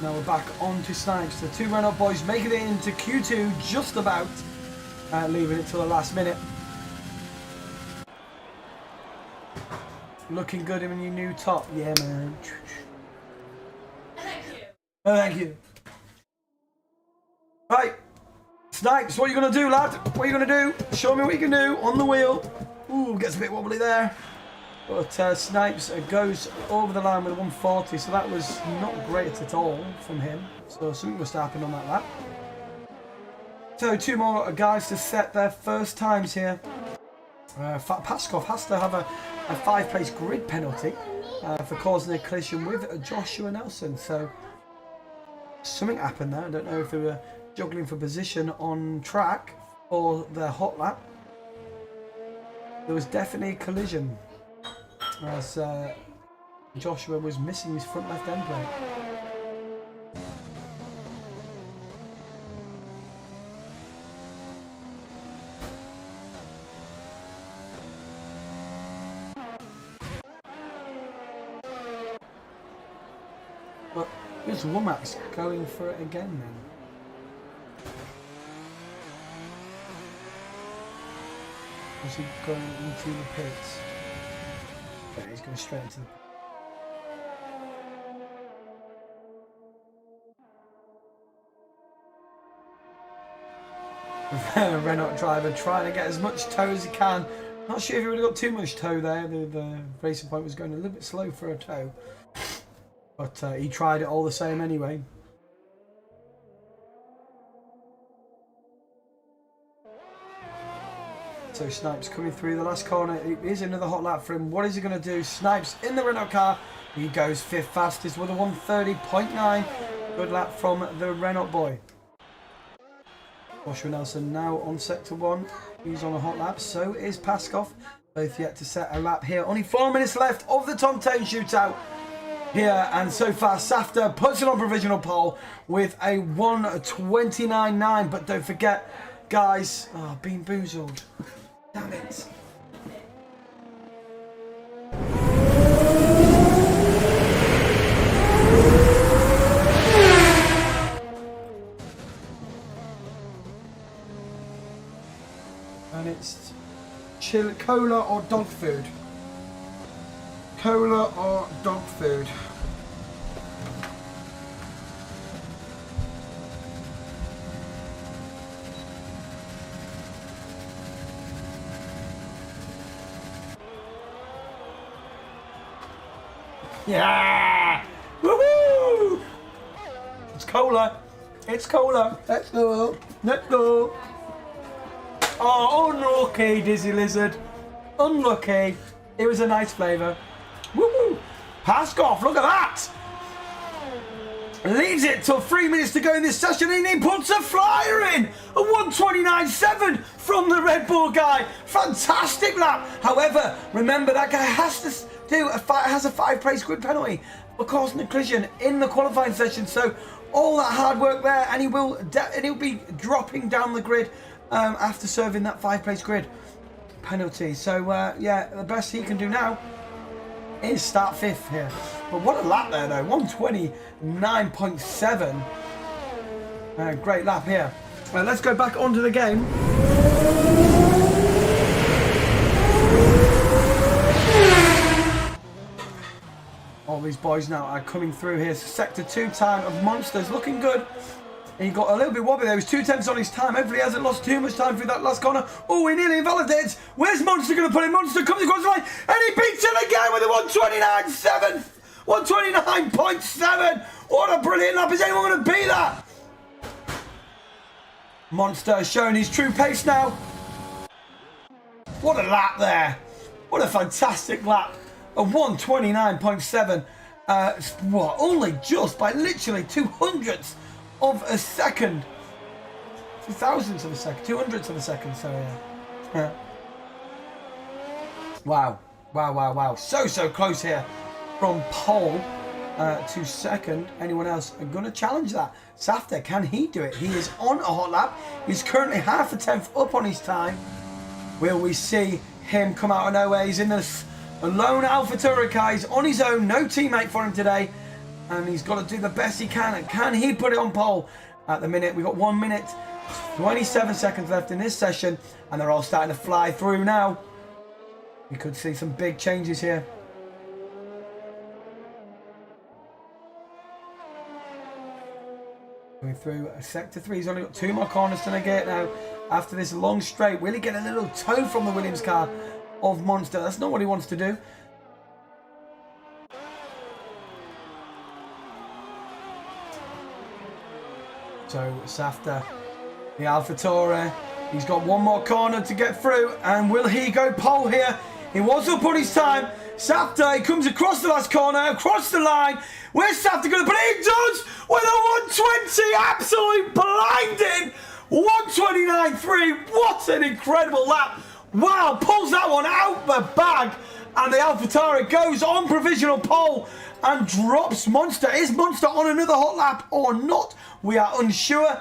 Now we're back on to Snipes. The two Renault boys making it into Q2 just about, leaving it till the last minute. Looking good in your new top. Yeah, man. Thank you. Oh, thank you. Right. Snipes, what are you going to do, lad? What are you going to do? Show me what you can do on the wheel. Ooh, gets a bit wobbly there. But Snipes goes over the line with a 140, so that was not great at all from him. So something must happen on that lap. So two more guys to set their first times here. Paskov has to have a 5-place grid penalty for causing a collision with Joshua Nelson. So something happened there. I don't know if they were juggling for position on track or their hot lap. There was definitely a collision as Joshua was missing his front left end plate. But here's Womax going for it again then. Is he going into the pits? Yeah, he's going straight into the Renault driver trying to get as much tow as he can. Not sure if he would have got too much tow there. The racing point was going a little bit slow for a tow. But he tried it all the same anyway. So Snipes coming through the last corner. Here's another hot lap for him. What is he going to do? Snipes in the Renault car. He goes 5th fastest with a 1:30.9. Good lap from the Renault boy. Joshua Nelson now on sector 1. He's on a hot lap. So is Paskov. Both yet to set a lap here. Only 4 minutes left of the Tom Tain shootout here, and so far Safta puts it on provisional pole with a 1:29.9. But don't forget, guys, being boozled. Damn it. And it's cola or dog food. Cola or dog food. Yeah! Woohoo! It's cola. It's cola. Let's go. Let's go. Oh, unlucky, Dizzy Lizard. Unlucky. It was a nice flavour. Woohoo! Paskov, look at that! Leaves it till 3 minutes to go in this session, and he puts a flyer in! A 1:29.7 from the Red Bull guy. Fantastic lap. However, remember that guy has to has a 5-place grid penalty for causing a collision in the qualifying session. So all that hard work there, and he'll be dropping down the grid after serving that 5-place grid penalty. So yeah, the best he can do now is start 5th here. But what a lap there though, 1:29.7. Great lap here. Right, let's go back onto the game. All these boys now are coming through here. Sector 2 time of Monsters looking good He got a little bit wobbly there. He was 2/10 on his time. Hopefully he hasn't lost too much time through that last corner. Oh, he nearly invalidates. Where's Monster going to put him? Monster comes across the line and he beats him again with a 129.7. 129.7. What a brilliant lap. Is anyone going to beat that? Monster has shown his true pace now. What a lap there. What a fantastic lap. A 129.7. What? Only just by literally 200ths of a second. 2,000ths of a second. 200ths of a second, sorry. Yeah. Wow. Wow, wow, wow. So close here. From pole to second. Anyone else going to challenge that? Safta, can he do it? He is on a hot lap. He's currently half a tenth up on his time. Will we see him come out of nowhere? He's in the lone AlphaTauri car. He's on his own. No teammate for him today. And he's got to do the best he can. And can he put it on pole at the minute? We've got 1 minute, 27 seconds left in this session. And they're all starting to fly through now. We could see some big changes here. Going through sector 3. He's only got 2 more corners to negate now. After this long straight, will he get a little toe from the Williams car of Monster? That's not what he wants to do. So Safta, the AlphaTauri, he's got 1 more corner to get through. And will he go pole here? He was up on his time. Safta, he comes across the last corner, across the line. Where's Safta going to put it? He does with a 120, absolute blinding 129.3. What an incredible lap. Wow, pulls that one out the bag. And the AlphaTauri goes on provisional pole and drops Monster. Is Monster on another hot lap or not? We are unsure.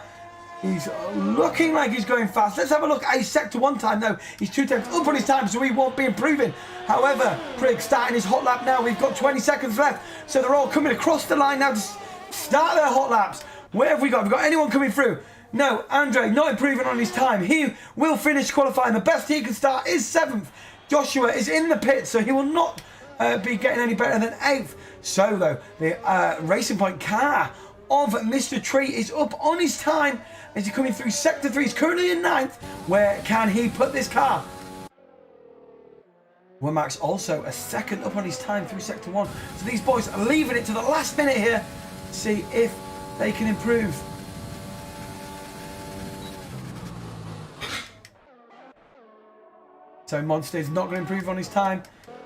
He's looking like he's going fast. Let's have a look at his sector 1 time though. He's 2/10 up on his time, so he won't be improving. However, Prig starting his hot lap now. We've got 20 seconds left. So they're all coming across the line now to start their hot laps. Where have we got? Have we got anyone coming through? No, Andre not improving on his time. He will finish qualifying. The best he can start is 7th. Joshua is in the pit, so he will not be getting any better than 8th. So though, the Racing Point car of Mr. Tree is up on his time as he's coming through sector 3. He's currently in 9th. Where can he put this car? Womack's also a second up on his time through sector 1. So these boys are leaving it to the last minute here to see if they can improve. So Monster is not going to improve on his time.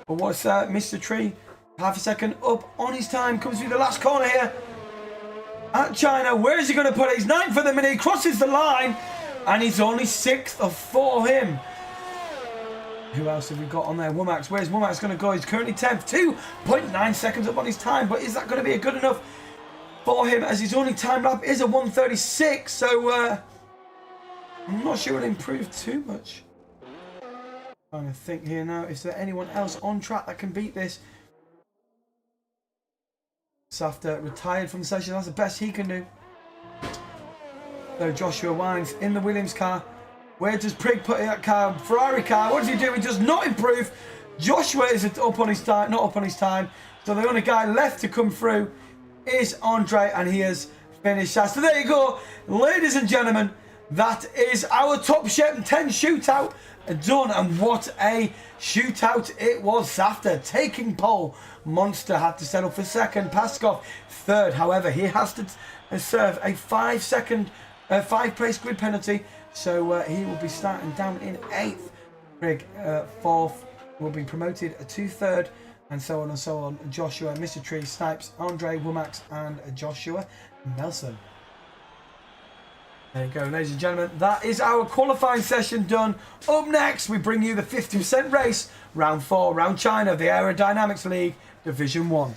But what's Mr. Tree? Half a second up on his time. Comes through the last corner here. At China, where is he going to put it? He's 9th for the minute. He crosses the line. And he's only 6th for him. Who else have we got on there? Womack's. Where's Womack's going to go? He's currently 10th. 2.9 seconds up on his time. But is that going to be good enough for him? As his only time lap is a 1:36. So I'm not sure it'll improve too much. Trying to think here now. Is there anyone else on track that can beat this? Safta retired from the session. That's the best he can do. So Joshua Wines in the Williams car. Where does Prig put that car? Ferrari car. What does he do? He does not improve. Joshua is up on his time. Not up on his time. So the only guy left to come through is Andre. And he has finished that. So there you go. Ladies and gentlemen. That is our top 10 shootout done. And what a shootout it was. Safta taking pole. Monster had to settle for second. Paskov third. However, he has to serve a 5-place grid penalty. So he will be starting down in 8th. Prig 4th will be promoted to 3rd. And so on and so on. Joshua, Mr. Tree, Snipes, Andre, Womax and Joshua Nelson. There you go, ladies and gentlemen. That is our qualifying session done. Up next, we bring you the 50% race, round 4, round China of the Aerodynamics League, Division 1.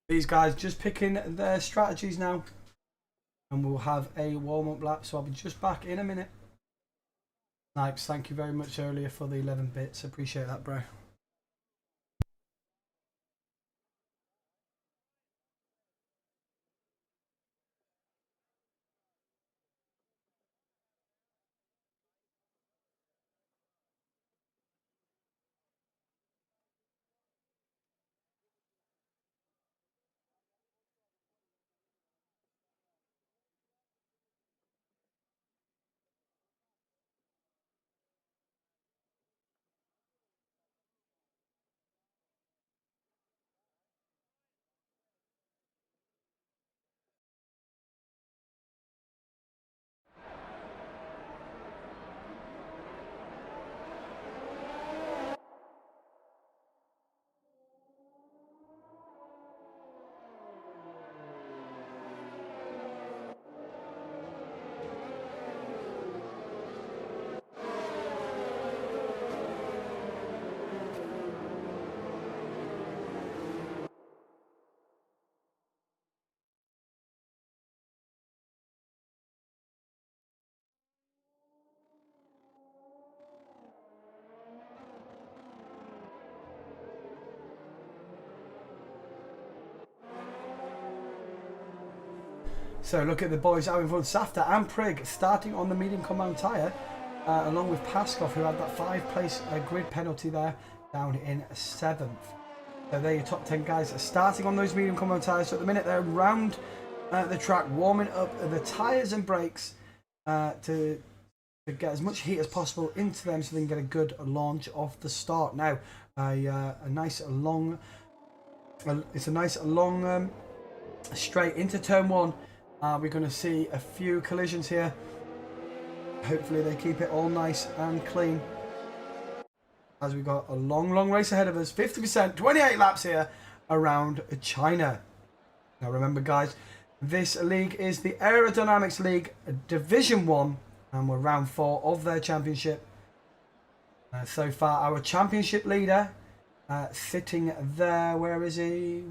These guys just picking their strategies now. And we'll have a warm-up lap, so I'll be just back in a minute. Snipes, thank you very much earlier for the 11 bits. Appreciate that, bro. So look at the boys having fun. Safta and Prig starting on the medium compound tyre, along with Paskov, who had that 5-place grid penalty there, down in 7th. So there your top 10 guys are starting on those medium compound tyres. So at the minute they're around the track, warming up the tyres and brakes to get as much heat as possible into them, so they can get a good launch off the start. Now, a nice long straight into turn 1. We're going to see a few collisions here. Hopefully they keep it all nice and clean, as we've got a long race ahead of us. 50%, 28 laps here around China. Now remember guys, this league is the Aerodynamics League Division 1, and we're round 4 of their championship. So far our championship leader sitting there, where is he,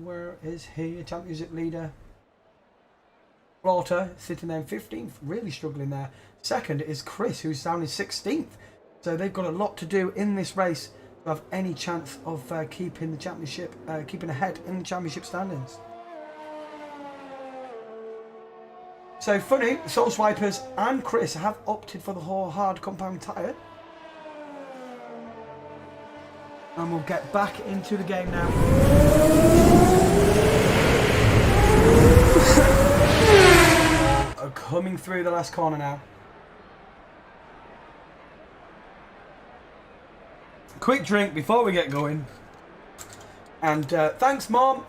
a championship leader? Slaughter sitting there in 15th, really struggling there. Second is Chris, who's down in 16th. So they've got a lot to do in this race to have any chance of keeping the championship, keeping ahead in the championship standings. So funny, Soul Swipers and Chris have opted for the whole hard compound tyre. And we'll get back into the game now. Coming through the last corner now. Quick drink before we get going. And thanks, Mom.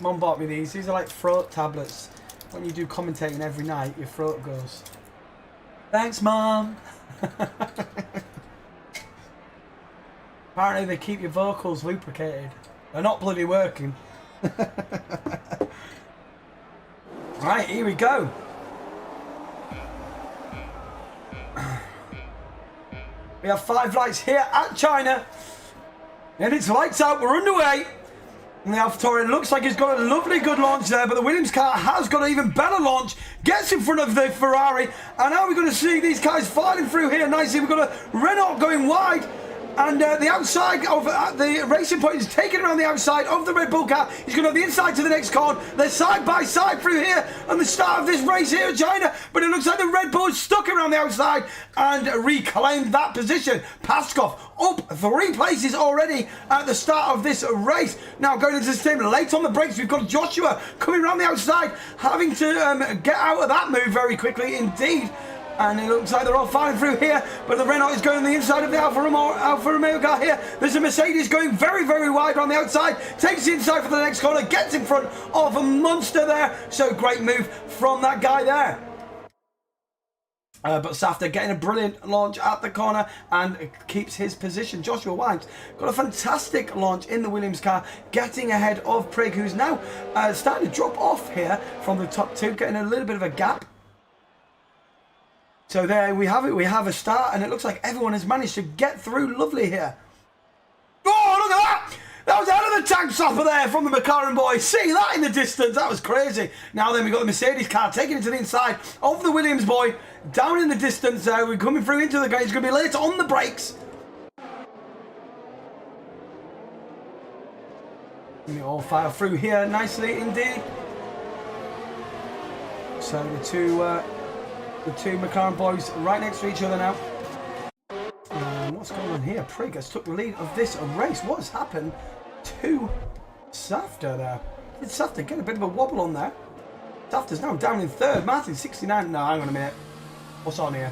Mom bought me these. These are like throat tablets. When you do commentating every night, your throat goes. Thanks, Mom. Apparently they keep your vocals lubricated. They're not bloody working. Right, here we go. We have 5 lights here at China, and it's lights out. We're underway. And the AlphaTauri looks like it's got a lovely good launch there, but the Williams car has got an even better launch, gets in front of the Ferrari, and now we're going to see these guys filing through here nicely. We've got a Renault going wide, and the outside of the Racing Point is taken around the outside of the Red Bull car. He's going to have the inside to the next corner. They're side by side through here on the start of this race here in China, but it looks like the Red Bull is stuck around the outside and reclaimed that position. Paskov up 3 places already at the start of this race. Now going into the team late on the brakes, we've got Joshua coming around the outside, having to get out of that move very quickly indeed. And it looks like they're all firing through here, but the Renault is going on the inside of the Alfa Romeo car here. There's a Mercedes going very wide on the outside, takes the inside for the next corner, gets in front of a monster there. So great move from that guy there. But Safta getting a brilliant launch at the corner and keeps his position. Joshua Wines got a fantastic launch in the Williams car, getting ahead of Prig, who's now starting to drop off here from the top 2, getting a little bit of a gap. So there we have it. We have a start, and it looks like everyone has managed to get through lovely here. Oh, look at that! That was out of Another tank stopper there from the McLaren boys. See that in the distance? That was crazy. Now then, we've got the Mercedes car taking it to the inside of the Williams boy. Down in the distance there. We're coming through into the gate. It's going to be late on the brakes. And it all file through here nicely indeed. So the two McLaren boys right next to each other now. What's going on here? Prig has took the lead of this race. What has happened to Safta there? Did Safta get a bit of a wobble on there? Safta's now down in third. Martin 69. No, hang on a minute. What's on here?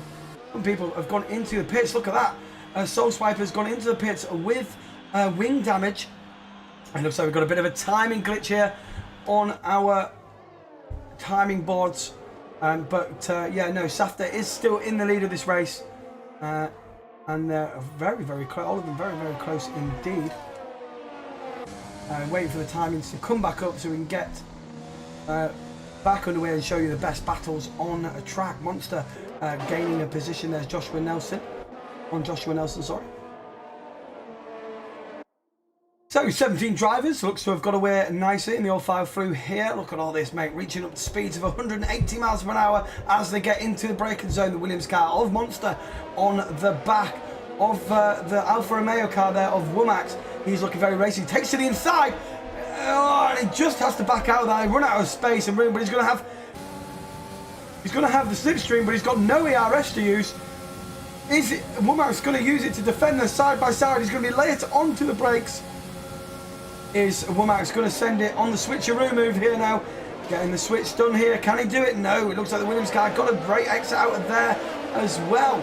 Some people have gone into the pits. Look at that. Soul Swiper's gone into the pits with wing damage. It looks like we've got a bit of a timing glitch here on our timing boards. Yeah, no, Safta is still in the lead of this race. And they're very, very close. All of them very, very close indeed. Waiting for the timings to come back up so we can get back underway and show you the best battles on a track. Monster gaining a position. There's Joshua Nelson. Sorry. So 17 drivers looks to have got away nicely in the all file through here. Look at all this, mate, reaching up to speeds of 180 miles per hour as they get into the braking zone. The Williams car of Monster on the back of the Alfa Romeo car there of Womack. He's looking very racing. Takes to the inside. And he just has to back out of that. He run out of space and room, but he's going to have the slipstream, but he's got no ERS to use. Womack's going to use it to defend the side by side. He's going to be late onto the brakes. Is Womack's going to send it on the switcheroo move here now. Getting the switch done here. Can he do it? No. It looks like the Williams car got a great exit out of there as well.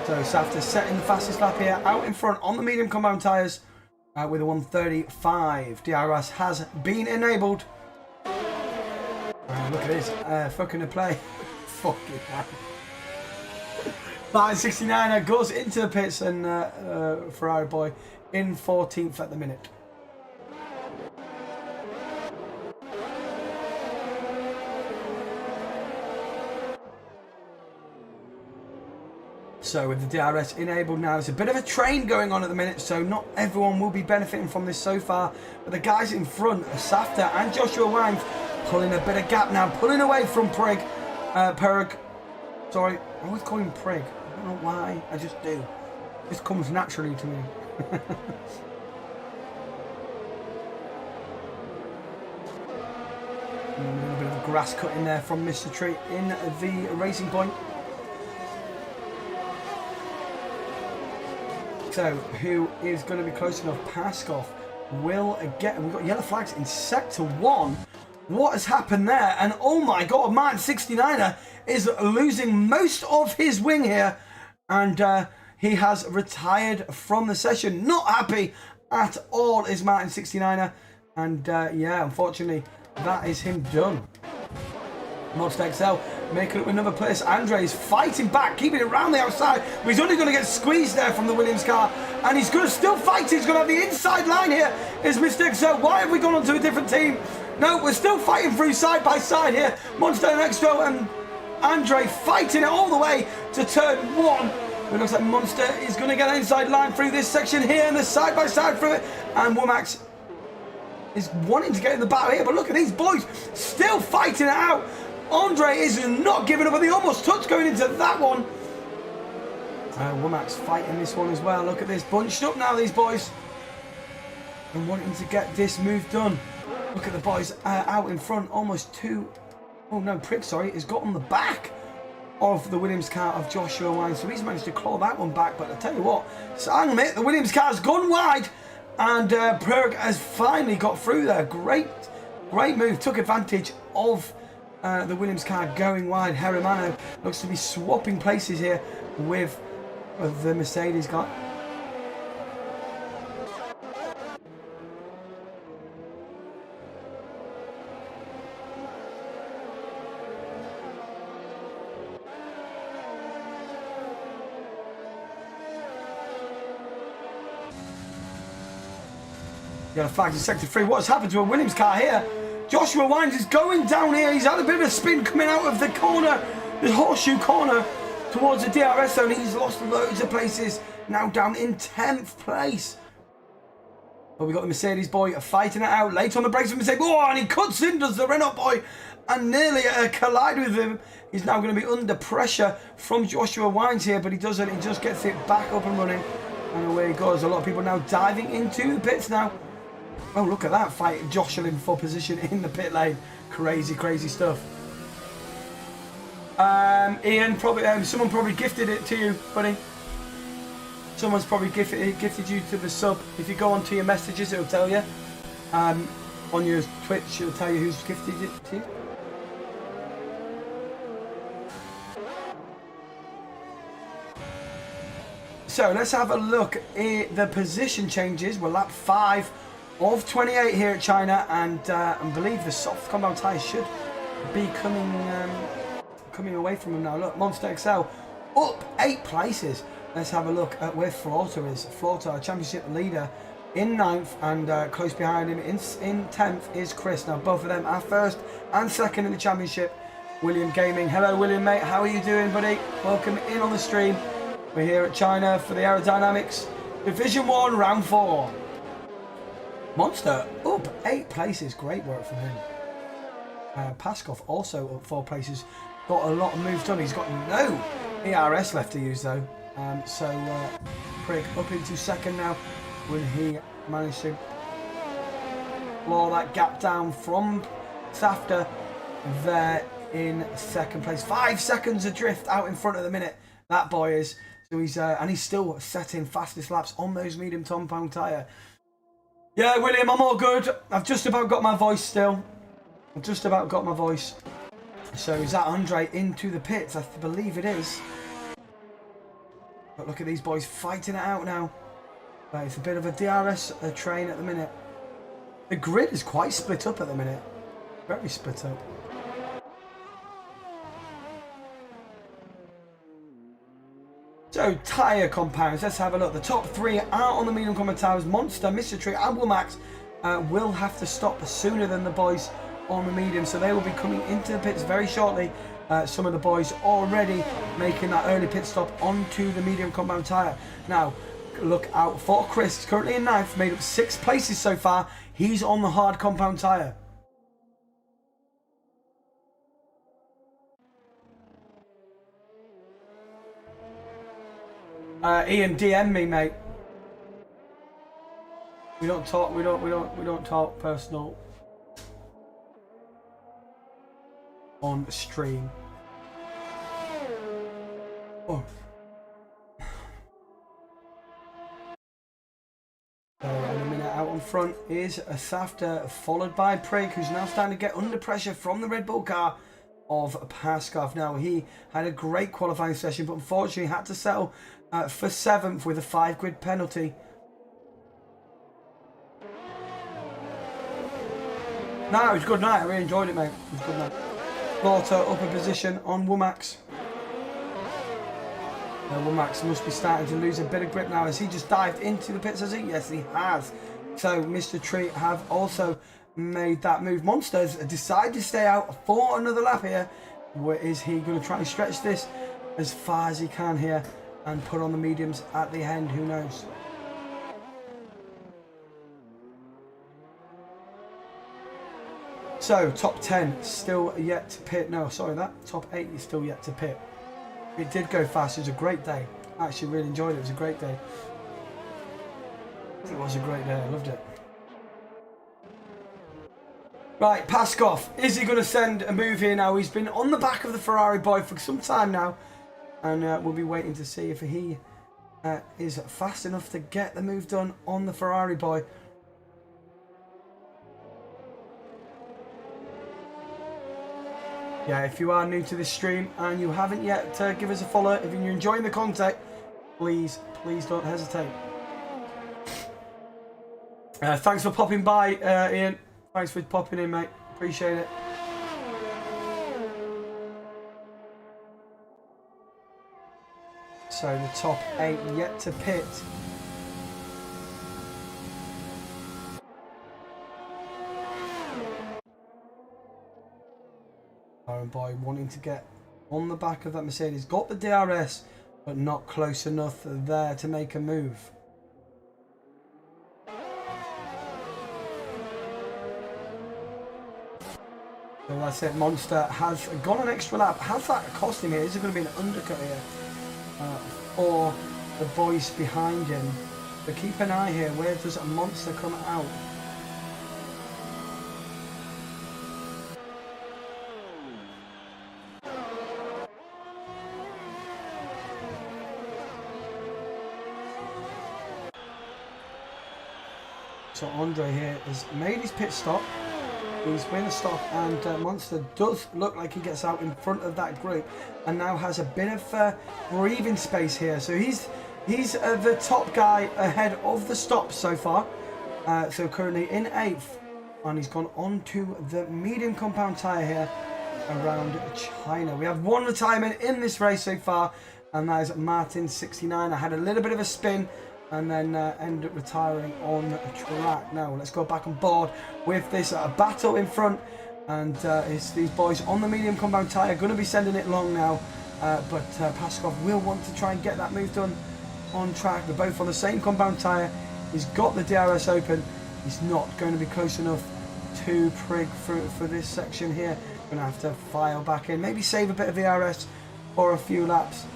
So Safta setting the fastest lap here. Out in front on the medium compound tyres with a 135. DRS has been enabled. Look at this. Fucking a play. Fucking hell. Martin 69 goes into the pits and Ferrari boy in 14th at the minute. So with the DRS enabled now, it's a bit of a train going on at the minute, so not everyone will be benefiting from this so far. But the guys in front, Safta and Joshua Wines, pulling a bit of gap now, pulling away from Prig. Sorry, I always call him Prig. I don't know why, I just do. This comes naturally to me. A little bit of grass cut in there from Mr. Tree in the racing point. So, who is going to be close enough? Paskov will get... We've got yellow flags in sector 1. What has happened there? And oh my god, Martin 69er is losing most of his wing here. And he has retired from the session. Not happy at all is Martin 69er. And yeah, unfortunately, that is him done. Monster XL making up another place. Andre is fighting back, keeping it around the outside. But he's only going to get squeezed there from the Williams car. And he's going to still fight. He's going to have the inside line here. Is Mr. XL. Why have we gone on to a different team? No, we're still fighting through side by side here. Monster and Extro and Andre fighting it all the way to turn 1. It looks like Monster is going to get an inside line through this section here and the side by side through it. And Womack is wanting to get in the battle here. But look at these boys still fighting it out. Andre is not giving up, but they almost touched going into that one. Womack's fighting this one as well. Look at this, bunched up now, these boys. And wanting to get this move done. Look at the boys out in front, almost two. Oh no, Prick, sorry, has got on the back of the Williams car of Joshua Wines. So he's managed to claw that one back. But I tell you what, so hang on a minute, the Williams car's gone wide. And Berg has finally got through there. Great move, took advantage of the Williams car going wide. Hermano looks to be swapping places here with the Mercedes guy. Got a flag in sector 3. What's happened to a Williams car here? Joshua Wines is going down here. He's had a bit of a spin coming out of the corner, the horseshoe corner. towards the DRS zone. He's lost loads of places, now down in 10th place. But we got the Mercedes boy fighting it out. Late on the brakes for Mercedes. Oh, and he cuts in, does the Renault boy, and nearly collide with him. He's now going to be under pressure from Joshua Wines here, but he doesn't. He just gets it back up and running, and away he goes. A lot of people now diving into the pits now. Oh, look at that fight, jostling for position in the pit lane. Crazy, crazy stuff. Ian, probably someone probably gifted it to you, buddy. Someone's probably gifted you to the sub. If you go onto your messages, it'll tell you. On your Twitch, it'll tell you who's gifted it to you. So let's have a look at the position changes. We're lap 5 of 28 here at China, and I believe the soft compound tyres should be coming away from him now. Look, Monster XL up 8 places. Let's have a look at where Flauta is. Flauta, our championship leader, in 9th, and close behind him in 10th is Chris. Now both of them are 1st and 2nd in the championship. William Gaming. Hello William, mate. How are you doing, buddy? Welcome in on the stream. We're here at China for the aerodynamics. Division 1, round 4. Monster up 8 places. Great work from him. Paskov also up 4 places. Got a lot of moves done. He's got no ERS left to use though. Prick up into 2nd now. Will he manage to claw that gap down from Safta there in 2nd place? 5 seconds adrift out in front of the minute. That boy is. So he's and he's still setting fastest laps on those medium compound tyre. Yeah, William, I'm all good. I've just about got my voice still. I've just about got my voice. So is that Andre into the pits? I believe it is. But look at these boys fighting it out now. It's a bit of a DRS train at the minute. The grid is quite split up at the minute. Very split up. So, tyre compounds, let's have a look. The top 3 are on the medium compound tyres. Monster, Mr. Tree and Wilmax will have to stop sooner than the boys on the medium. So they will be coming into the pits very shortly. Some of the boys already making that early pit stop onto the medium compound tyre. Now, look out for Chris. He's currently in 9th, made up 6 places so far. He's on the hard compound tyre. Ian, DM me, mate. We don't talk. We don't talk personal on stream. Oh. And a minute out on front is a Safta, followed by Prig, who's now starting to get under pressure from the Red Bull car of Paskov. Now, he had a great qualifying session, but unfortunately had to settle for 7th with a 5 grid penalty. No, it was a good night. I really enjoyed it, mate. It was a good night. Lauter up a position on Womax. Womax must be starting to lose a bit of grip now. Has he just dived into the pits, has he? Yes, he has. So Mr. Tree have also made that move. Monsters decide to stay out for another lap here. Where is he going to try and stretch this as far as he can here and put on the mediums at the end? Who knows? So top 10 still yet to pit. No, sorry, that top 8 is still yet to pit. It did go fast. It was a great day. I actually really enjoyed it. It was a great day. It was a great day. I loved it. Right, Paskov. Is he going to send a move here now? He's been on the back of the Ferrari boy for some time now. And we'll be waiting to see if he is fast enough to get the move done on the Ferrari boy. Yeah, if you are new to this stream and you haven't yet, give us a follow. If you're enjoying the content, please don't hesitate. Thanks for popping by, Ian. Thanks for popping in, mate. Appreciate it. So the top 8 yet to pit. Boy wanting to get on the back of that Mercedes. Got the DRS, but not close enough there to make a move. So that's it. Monster has gone an extra lap. Has that cost him here? Is it going to be an undercut here for the boys behind him? But keep an eye here. Where does a Monster come out? So Andre here has made his pit stop. He's made a stop, and Monster does look like he gets out in front of that group and now has a bit of breathing space here. So he's the top guy ahead of the stop so far. So currently in 8th, and he's gone on to the medium compound tyre here around China. We have one retirement in this race so far, and that is Martin 69. I had a little bit of a spin and then end up retiring on the track. Now let's go back on board with this battle in front, and it's these boys on the medium compound tyre going to be sending it long now, but Paskov will want to try and get that move done on track. They're both on the same compound tyre. He's got the DRS open. He's not going to be close enough to Prig for this section here. Going to have to file back in, maybe save a bit of DRS for a few laps,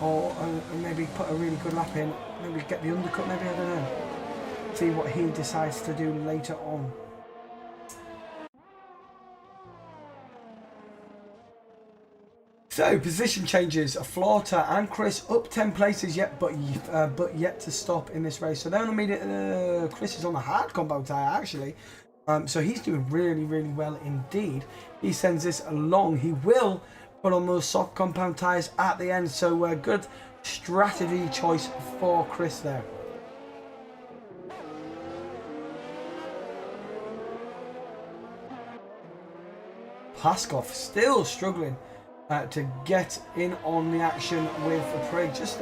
or maybe put a really good lap in. Maybe get the undercut, maybe, I don't know. See what he decides to do later on. So, position changes. Flauta and Chris up 10 places yet, but yet to stop in this race. So they're on the medium. Chris is on the hard compound tyre, actually. So he's doing really, really well indeed. He sends this along. He will put on those soft compound tyres at the end. So good strategy choice for Chris there. Paskov still struggling to get in on the action with the Prig. Just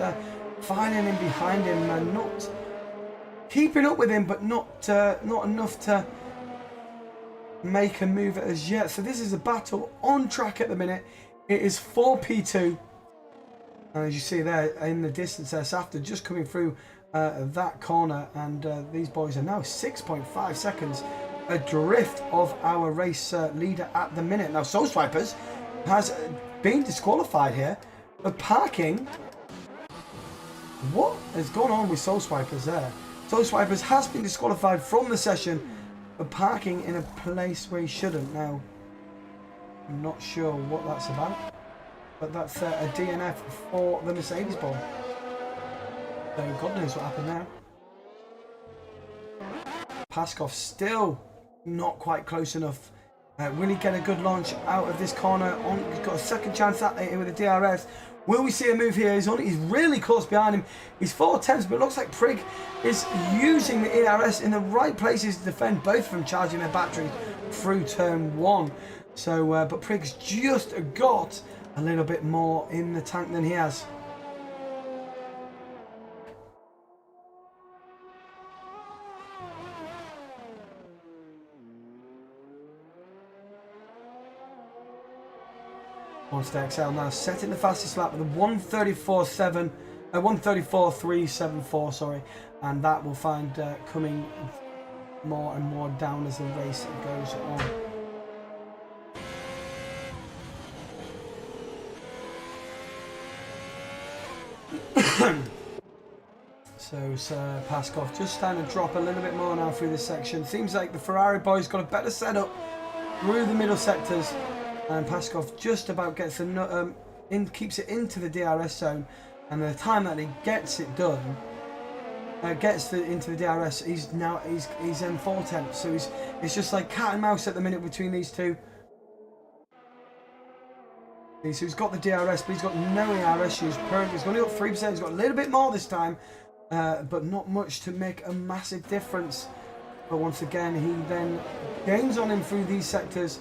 finding him behind him and not keeping up with him, but not enough to make a move as yet. So this is a battle on track at the minute. It is 4P2. And as you see there in the distance there, Safta just coming through that corner, and these boys are now 6.5 seconds adrift of our race leader at the minute. Now Soul Swipers has been disqualified here for parking. What has gone on with Soul Swipers there? Soul Swipers has been disqualified from the session for parking in a place where he shouldn't. Now, I'm not sure what that's about, but that's a DNF for the Mercedes ball. So God knows what happened there. Paskov still not quite close enough. Will he get a good launch out of this corner? He's got a second chance at it with the DRS. Will we see a move here? He's really close behind him. He's 4 tenths, but it looks like Prig is using the DRS in the right places to defend both of them charging their batteries through turn 1. So, but Prig's just got a little bit more in the tank than he has. Monster XL now setting the fastest lap with a 1:34.374, sorry, and that will find coming more and more down as the race goes on. So Paskov just starting to drop a little bit more now through this section. Seems like the Ferrari boys got a better setup through the middle sectors. And Paskov just about gets keeps it into the DRS zone, and the time that he gets it done, into the DRS, he's in 4 tenths. So it's just like cat and mouse at the minute between these two. So he's got the DRS, but he's got no ERS issues. He's only got 3%. He's got a little bit more this time, but not much to make a massive difference. But once again, he then gains on him through these sectors.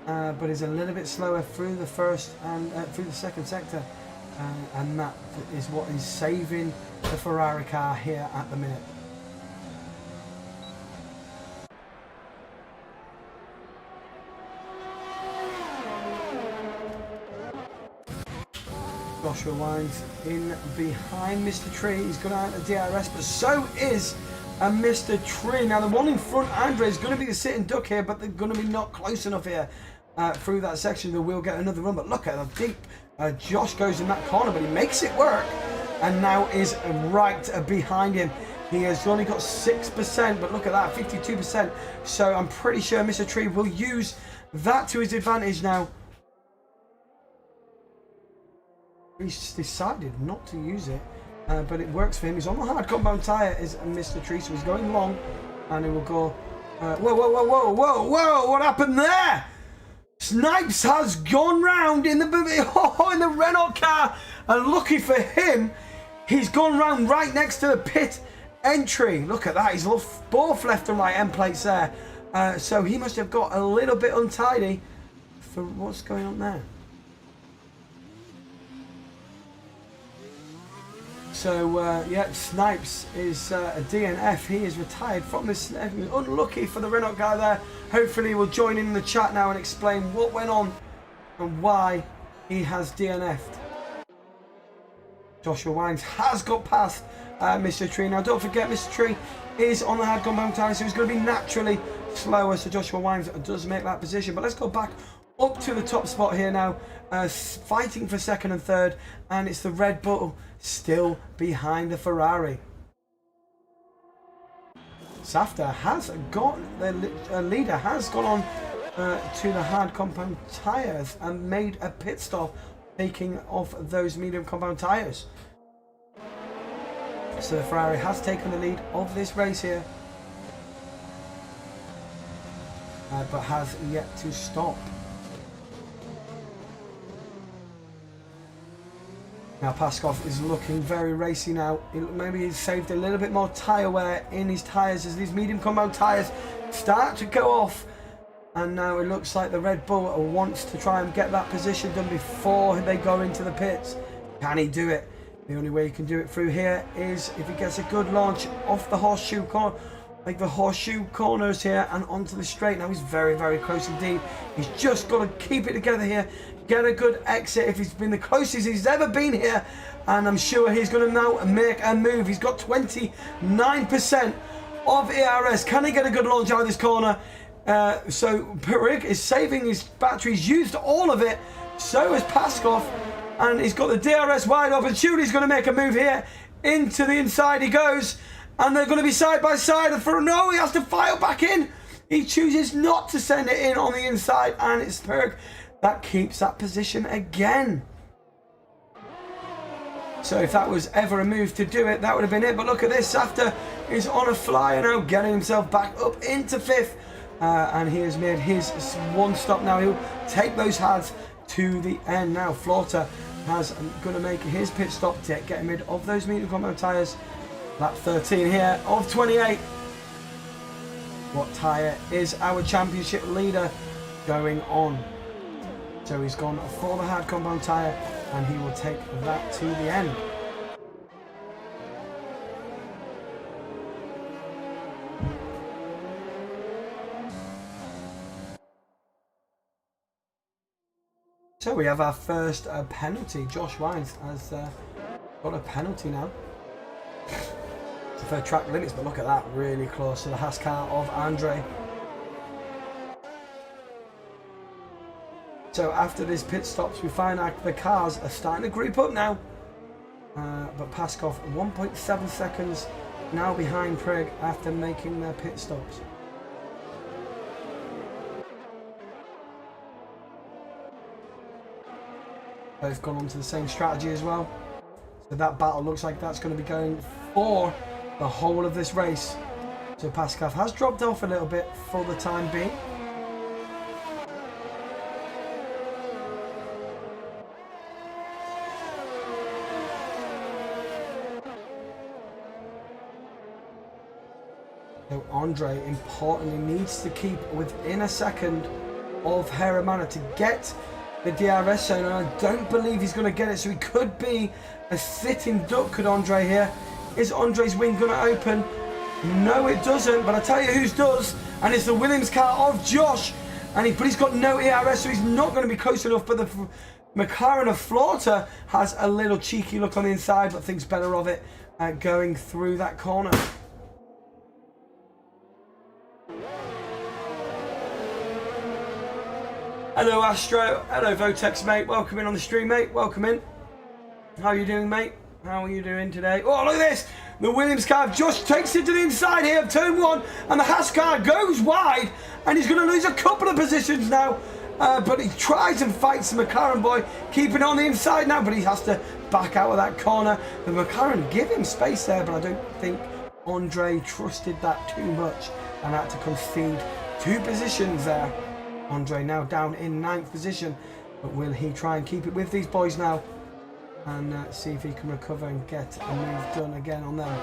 But is a little bit slower through the first and through the second sector, and that is what is saving the Ferrari car here at the minute. Joshua Wines in behind Mr. Tree. He's gone out of DRS, but so is Mr. Tree. Now the one in front, Andre, is going to be the sitting duck here, but they're going to be not close enough here through that section. They will get another run, but look at how deep Josh goes in that corner, but he makes it work, and now is right behind him. He has only got 6%, but look at that, 52%. So I'm pretty sure Mr. Tree will use that to his advantage now. He's decided not to use it, but it works for him. He's on the hard compound tyre, is Mr. Tree, so he's going long, and he will go. Whoa, whoa, whoa, whoa, whoa, whoa! What happened there? Snipes has gone round in the Renault car, and lucky for him, he's gone round right next to the pit entry. Look at that, he's both left and right end plates there. So he must have got a little bit untidy for what's going on there. So yeah, Snipes is a DNF. He is retired from this. Unlucky for the Renault guy there. Hopefully he will join in the chat now and explain what went on and why he has DNF'd. Joshua Wines has got past Mr. Tree. Now don't forget, Mr. Tree is on the hard compound tyre, so he's going to be naturally slower. So Joshua Wines does make that position. But let's go back up to the top spot here now, fighting for second and third, and it's the Red Bull still behind the Ferrari. Safta has got, the leader has gone on to the hard compound tyres and made a pit stop, taking off those medium compound tyres. So the Ferrari has taken the lead of this race here, but has yet to stop. Now Paskov is looking very racy now. Maybe he's saved a little bit more tyre wear in his tyres as these medium compound tyres start to go off. And now it looks like the Red Bull wants to try and get that position done before they go into the pits. Can he do it? The only way he can do it through here is if he gets a good launch off the horseshoe corner, like the horseshoe corners here, and onto the straight. Now he's very, very close indeed. He's just got to keep it together here, get a good exit. If he's been the closest he's ever been here, and I'm sure he's going to now make a move. He's got 29% of ERS. Can he get a good launch out of this corner? So Purig is saving his batteries, used all of it. So is Paskov, and he's got the DRS wide open. Shuli's going to make a move here. Into the inside he goes, and they're going to be side by side. And for no, he has to file back in. He chooses not to send it in on the inside, and it's Purig that keeps that position again. So if that was ever a move to do it, that would have been it. But look at this, Safta is on a flyer now, getting himself back up into fifth. And he has made his one stop now. He'll take those hards to the end now. Flauta has going to make his pit stop to get him rid of those medium compound tyres. Lap 13 here of 28. What tyre is our championship leader going on? So he's gone for the hard compound tyre, and he will take that to the end. So we have our first penalty. Josh Wines has got a penalty now for track limits, but look at that, really close to the Haas car of Andre. So after this pit stops, we find out the cars are starting to group up now. But Paskov 1.7 seconds now behind Purig after making their pit stops. Both gone on to the same strategy as well. So that battle looks like that's going to be going for the whole of this race. So Paskov has dropped off a little bit for the time being. So Andre, importantly, needs to keep within a second of Herrera to get the DRS zone, and I don't believe he's going to get it, so he could be a sitting duck, could Andre here. Is Andre's wing going to open? No, it doesn't, but I tell you whose does, and it's the Williams car of Josh, but he's got no ERS, so he's not going to be close enough, but McLaren of Flauta has a little cheeky look on the inside, but thinks better of it going through that corner. Hello Astro, hello Votex mate, welcome in on the stream mate, welcome in. How are you doing mate? How are you doing today? Oh look at this, the Williams car just takes it to the inside here of turn 1 and the Haas car goes wide and he's going to lose a couple of positions now. But he tries and fights the McLaren boy, keeping on the inside now, but he has to back out of that corner. The McLaren give him space there, but I don't think Andre trusted that too much and had to concede 2 positions there. Andre now down in 9th position, but will he try and keep it with these boys now and see if he can recover and get a move done again on them?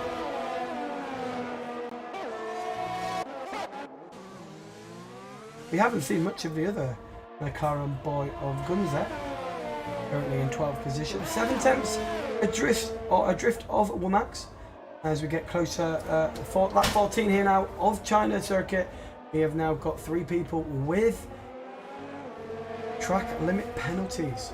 We haven't seen much of the other McLaren boy of Gunzer, currently in 12th position. 7 tenths adrift of Womax as we get closer. Lap 14 here now of China circuit. We have now got 3 people with track limit penalties.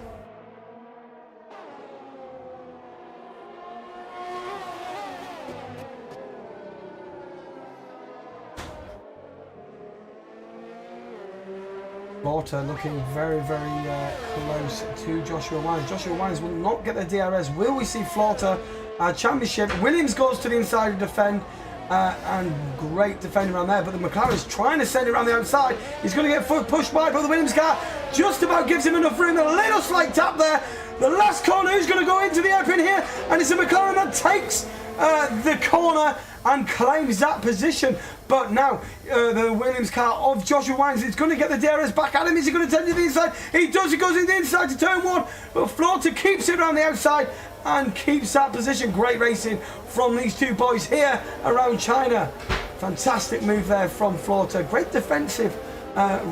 Slaughter looking very, very close to Joshua Wines. Joshua Wines will not get the DRS. Will we see Slaughter championship? Williams goes to the inside to defend, and great defending around there, but the McLaren is trying to send it around the outside. He's going to get pushed wide, but the Williams car just about gives him enough room. A little slight tap there. The last corner, who's going to go into the airpin here? And it's a McLaren that takes the corner and claims that position. But now the Williams car of Joshua Wines is going to get the DRS back at him. Is he going to turn to the inside? He does. He goes in the inside to turn 1, but Flauta keeps it around the outside and keeps that position. Great racing from these 2 boys here around China. Fantastic move there from Flauta. Great defensive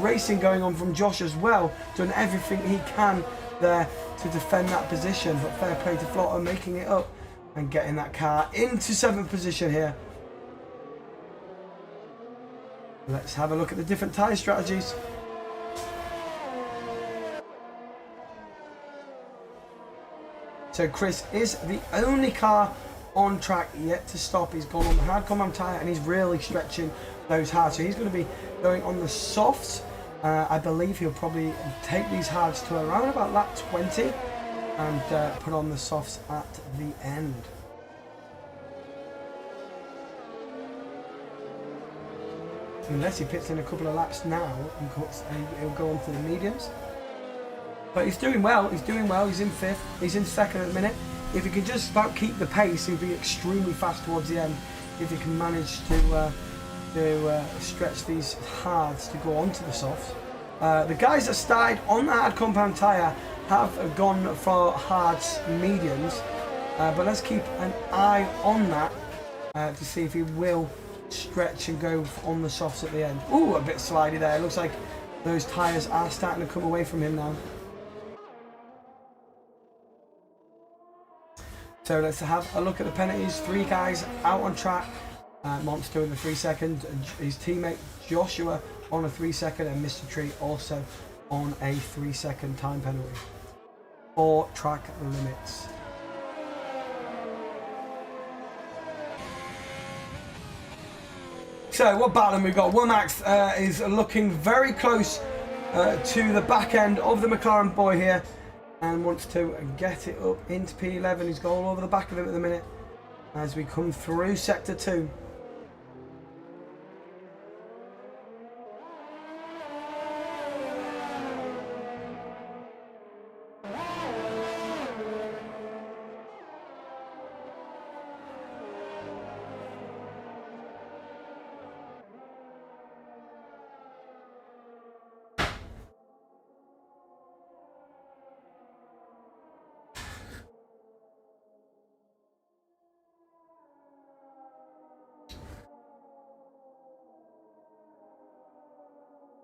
racing going on from Josh as well. Doing everything he can there to defend that position. But fair play to Flauta, making it up and getting that car into 7th position here. Let's have a look at the different tyre strategies. So Chris is the only car on track yet to stop. He's gone on the hard COMMS tyre and he's really stretching those hards. So he's going to be going on the softs. I believe he'll probably take these hards to around about lap 20 and put on the softs at the end. Unless he pits in a couple of laps now and he'll go on to the mediums. But he's doing well, he's doing well, he's in 5th, he's in 2nd at the minute. If he can just about keep the pace, he'll be extremely fast towards the end. If he can manage to stretch these hards to go onto the softs. The guys that started on the hard compound tyre have gone for hards mediums. But let's keep an eye on that to see if he will stretch and go on the softs at the end. Ooh, a bit slidey there. It looks like those tyres are starting to come away from him now. So let's have a look at the penalties. 3 guys out on track. Monster with a 3 second. His teammate Joshua on a 3 second, and Mr. Tree also on a 3 second time penalty. 4 track limits. So what battle we've got? Womax is looking very close to the back end of the McLaren boy here and wants to get it up into P11. He's got all over the back of him at the minute as we come through sector 2.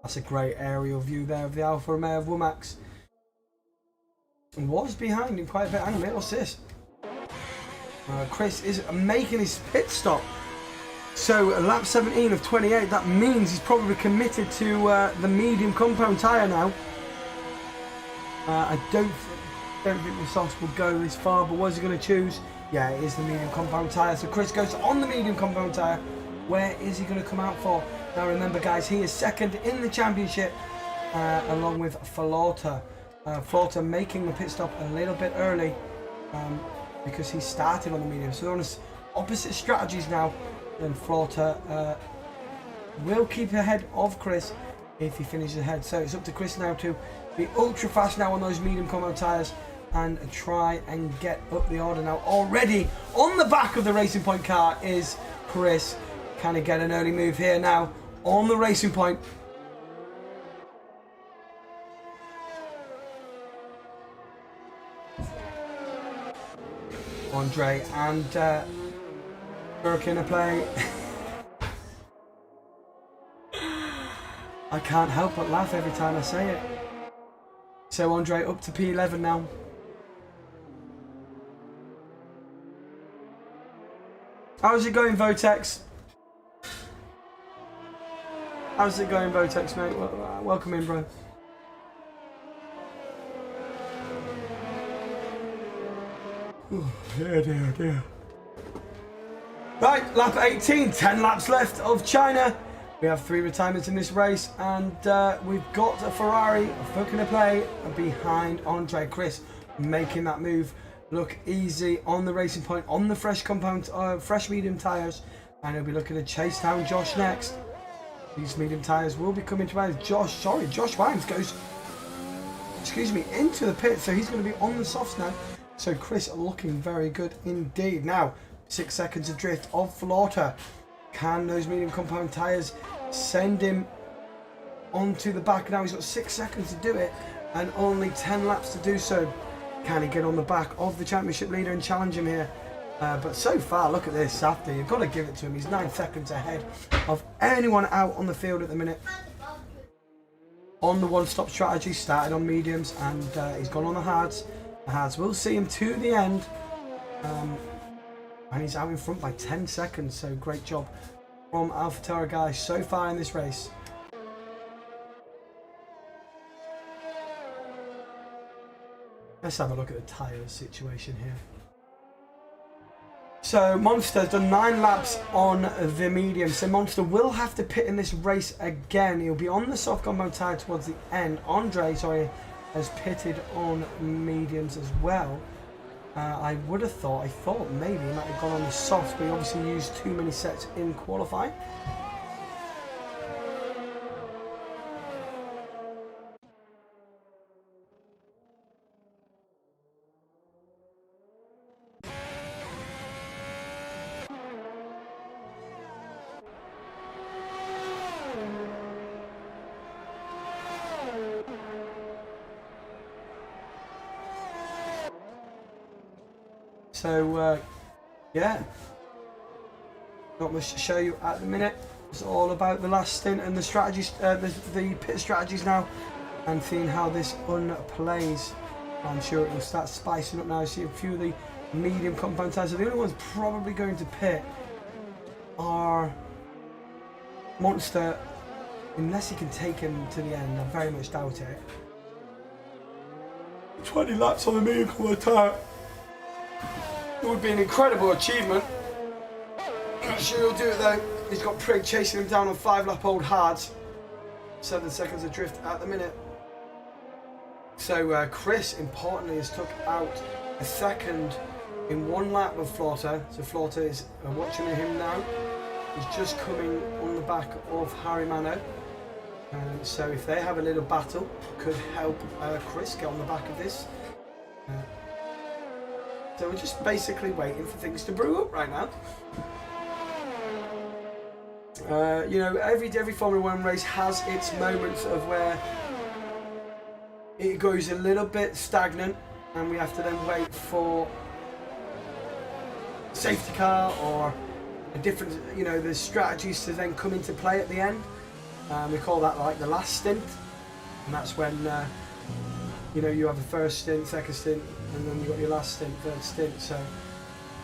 That's a great aerial view there of the Alfa Romeo of Womax. He was behind him quite a bit. Hang on a minute, what's this? Chris is making his pit stop. So lap 17 of 28, that means he's probably committed to the medium compound tyre now. I don't think the softs will go this far, but what is he going to choose? Yeah, it is the medium compound tyre. So Chris goes on the medium compound tyre. Where is he going to come out for? Now remember guys, he is second in the championship along with Flauta. Flauta making the pit stop a little bit early because he started on the medium. So they're on opposite strategies now, and Flauta will keep ahead of Chris if he finishes ahead. So it's up to Chris now to be ultra fast now on those medium compound tyres and try and get up the order now. Already on the back of the Racing Point car is Chris. Can he get an early move here now on the Racing Point? Andre and Burke in a play. I can't help but laugh every time I say it. So Andre up to P11 now. How's it going, Votex? How's it going, Votex, mate? Welcome in, bro. Oh, dear. Right, lap 18, 10 laps left of China. We have 3 retirements in this race, and we've got a Ferrari, Fucking a play behind Andre. Chris making that move look easy on the Racing Point, on the fresh compound, fresh medium tyres, and he'll be looking to chase down Josh next. These medium tyres will be coming to end. Josh Wimes goes, into the pit, so he's going to be on the softs now. So Chris looking very good indeed. Now, 6 seconds of drift of Flauta. Can those medium compound tyres send him onto the back? Now he's got 6 seconds to do it and only 10 laps to do so. Can he get on the back of the championship leader and challenge him here? But so far, look at this, Safdie. You've got to give it to him. He's 9 seconds ahead of anyone out on the field at the minute. On the one-stop strategy, started on mediums, and he's gone on the hards. The hards will see him to the end. And he's out in front by 10 seconds, so great job from AlphaTauri guys so far in this race. Let's have a look at the tyres situation here. So Monster's done 9 laps on the medium, so Monster will have to pit in this race again. He'll be on the soft compound tyre towards the end. Andre, has pitted on mediums as well. I thought maybe he might have gone on the softs, but he obviously used too many sets in qualifying. So, yeah, not much to show you at the minute. It's all about the last stint and the strategies, the pit strategies now, and seeing how this unplays. I'm sure it will start spicing up now. I see a few of the medium compound tyres. So the only ones probably going to pit are Monster, unless he can take him to the end. I very much doubt it. 20 laps on the medium compound tyre. It would be an incredible achievement. Not sure he'll do it though. He's got Prig chasing him down on 5-lap-old hards. 7 seconds of drift at the minute. So Chris, importantly, has took out a second in 1 lap of Flauta. So Flauta is watching him now. He's just coming on the back of Harry Mano. So if they have a little battle, could help Chris get on the back of this. So we're just basically waiting for things to brew up right now. You know, every Formula 1 race has its moments of where it goes a little bit stagnant and we have to then wait for safety car or a different, you know, the strategies to then come into play at the end. We call that like the last stint, and that's when you know, you have the first stint, second stint, and then you've got your last stint, third stint. So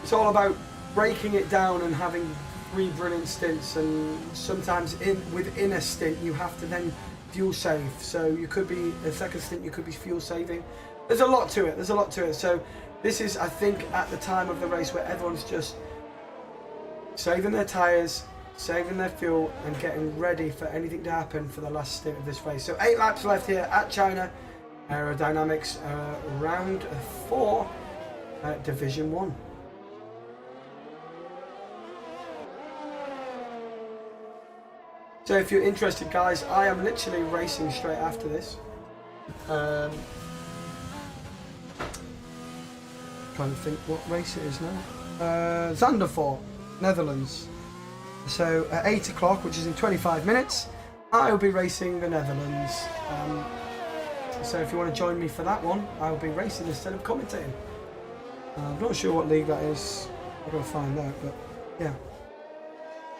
it's all about breaking it down and having 3 brilliant stints, and sometimes within a stint you have to then fuel save. So you could be, a second stint, you could be fuel saving. There's a lot to it. There's a lot to it. So this is, I think, at the time of the race where everyone's just saving their tyres, saving their fuel, and getting ready for anything to happen for the last stint of this race. So 8 laps left here at China Aerodynamics, round 4 at Division 1. So if you're interested, guys, I am literally racing straight after this. Trying to think what race it is now. Zandvoort, Netherlands. So at 8 o'clock, which is in 25 minutes, I will be racing the Netherlands. So if you want to join me for that one, I will be racing instead of commentating. I'm not sure what league that is. I've got to find out, but yeah.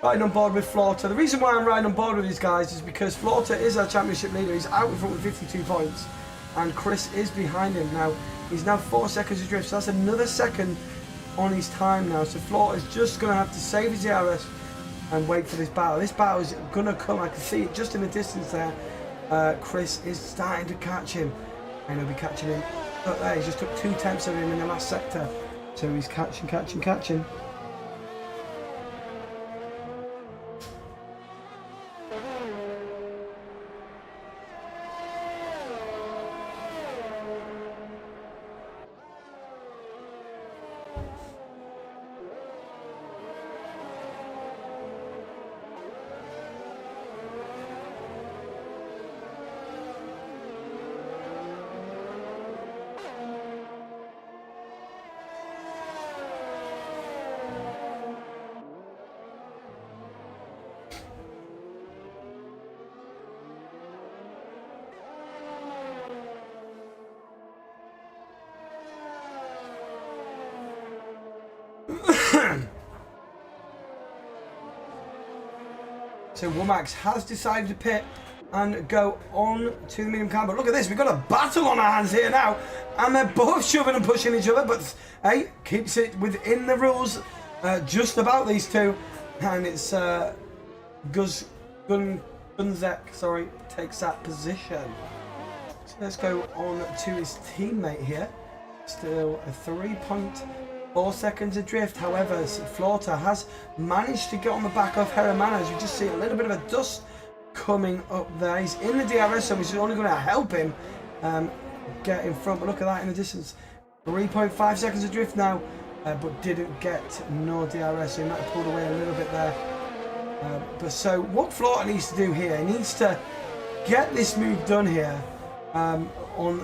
Riding on board with Flauta. The reason why I'm riding on board with these guys is because Flauta is our championship leader. He's out in front with 52 points, and Chris is behind him now. He's now 4 seconds adrift, so that's another second on his time now. So Flauta is just going to have to save his DRS and wait for this battle. This battle is going to come. I can see it just in the distance there. Chris is starting to catch him, and he'll be catching him. Look there, he just took 2 tenths of him in the last sector. So he's catching. So Womax has decided to pit and go on to the medium car. But look at this, we've got a battle on our hands here now. And they're both shoving and pushing each other. But hey, keeps it within the rules just about these two. And it's Gunzek, sorry, takes that position. So let's go on to his teammate here. Still a 3.4 seconds adrift. However, Flauta has managed to get on the back of Herremana. As you just see a little bit of a dust coming up there. He's in the DRS, so which is only going to help him get in front. But look at that in the distance. 3.5 seconds adrift now, but didn't get no DRS, so he might have pulled away a little bit there. But so what Flauta needs to do here, he needs to get this move done here on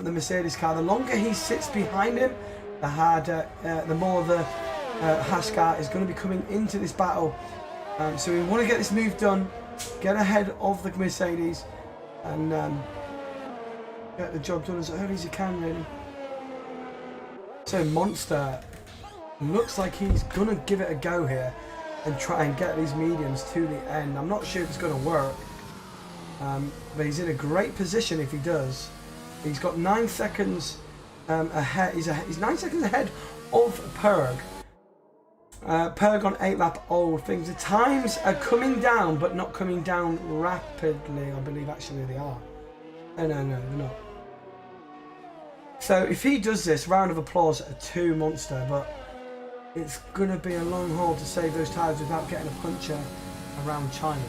the Mercedes car. The longer he sits behind him, the harder, the more the Haas car is going to be coming into this battle. So we want to get this move done, get ahead of the Mercedes, and get the job done as early as you can, really. So Monster looks like he's going to give it a go here and try and get these mediums to the end. I'm not sure if it's going to work, but he's in a great position if he does. He's got 9 seconds ahead. He's 9 seconds ahead of Perg. Perg on 8 lap old things. The times are coming down, but not coming down rapidly. I believe actually they are. No, they're not. So if he does this, round of applause to Monster, but it's going to be a long haul to save those tyres without getting a puncture around China.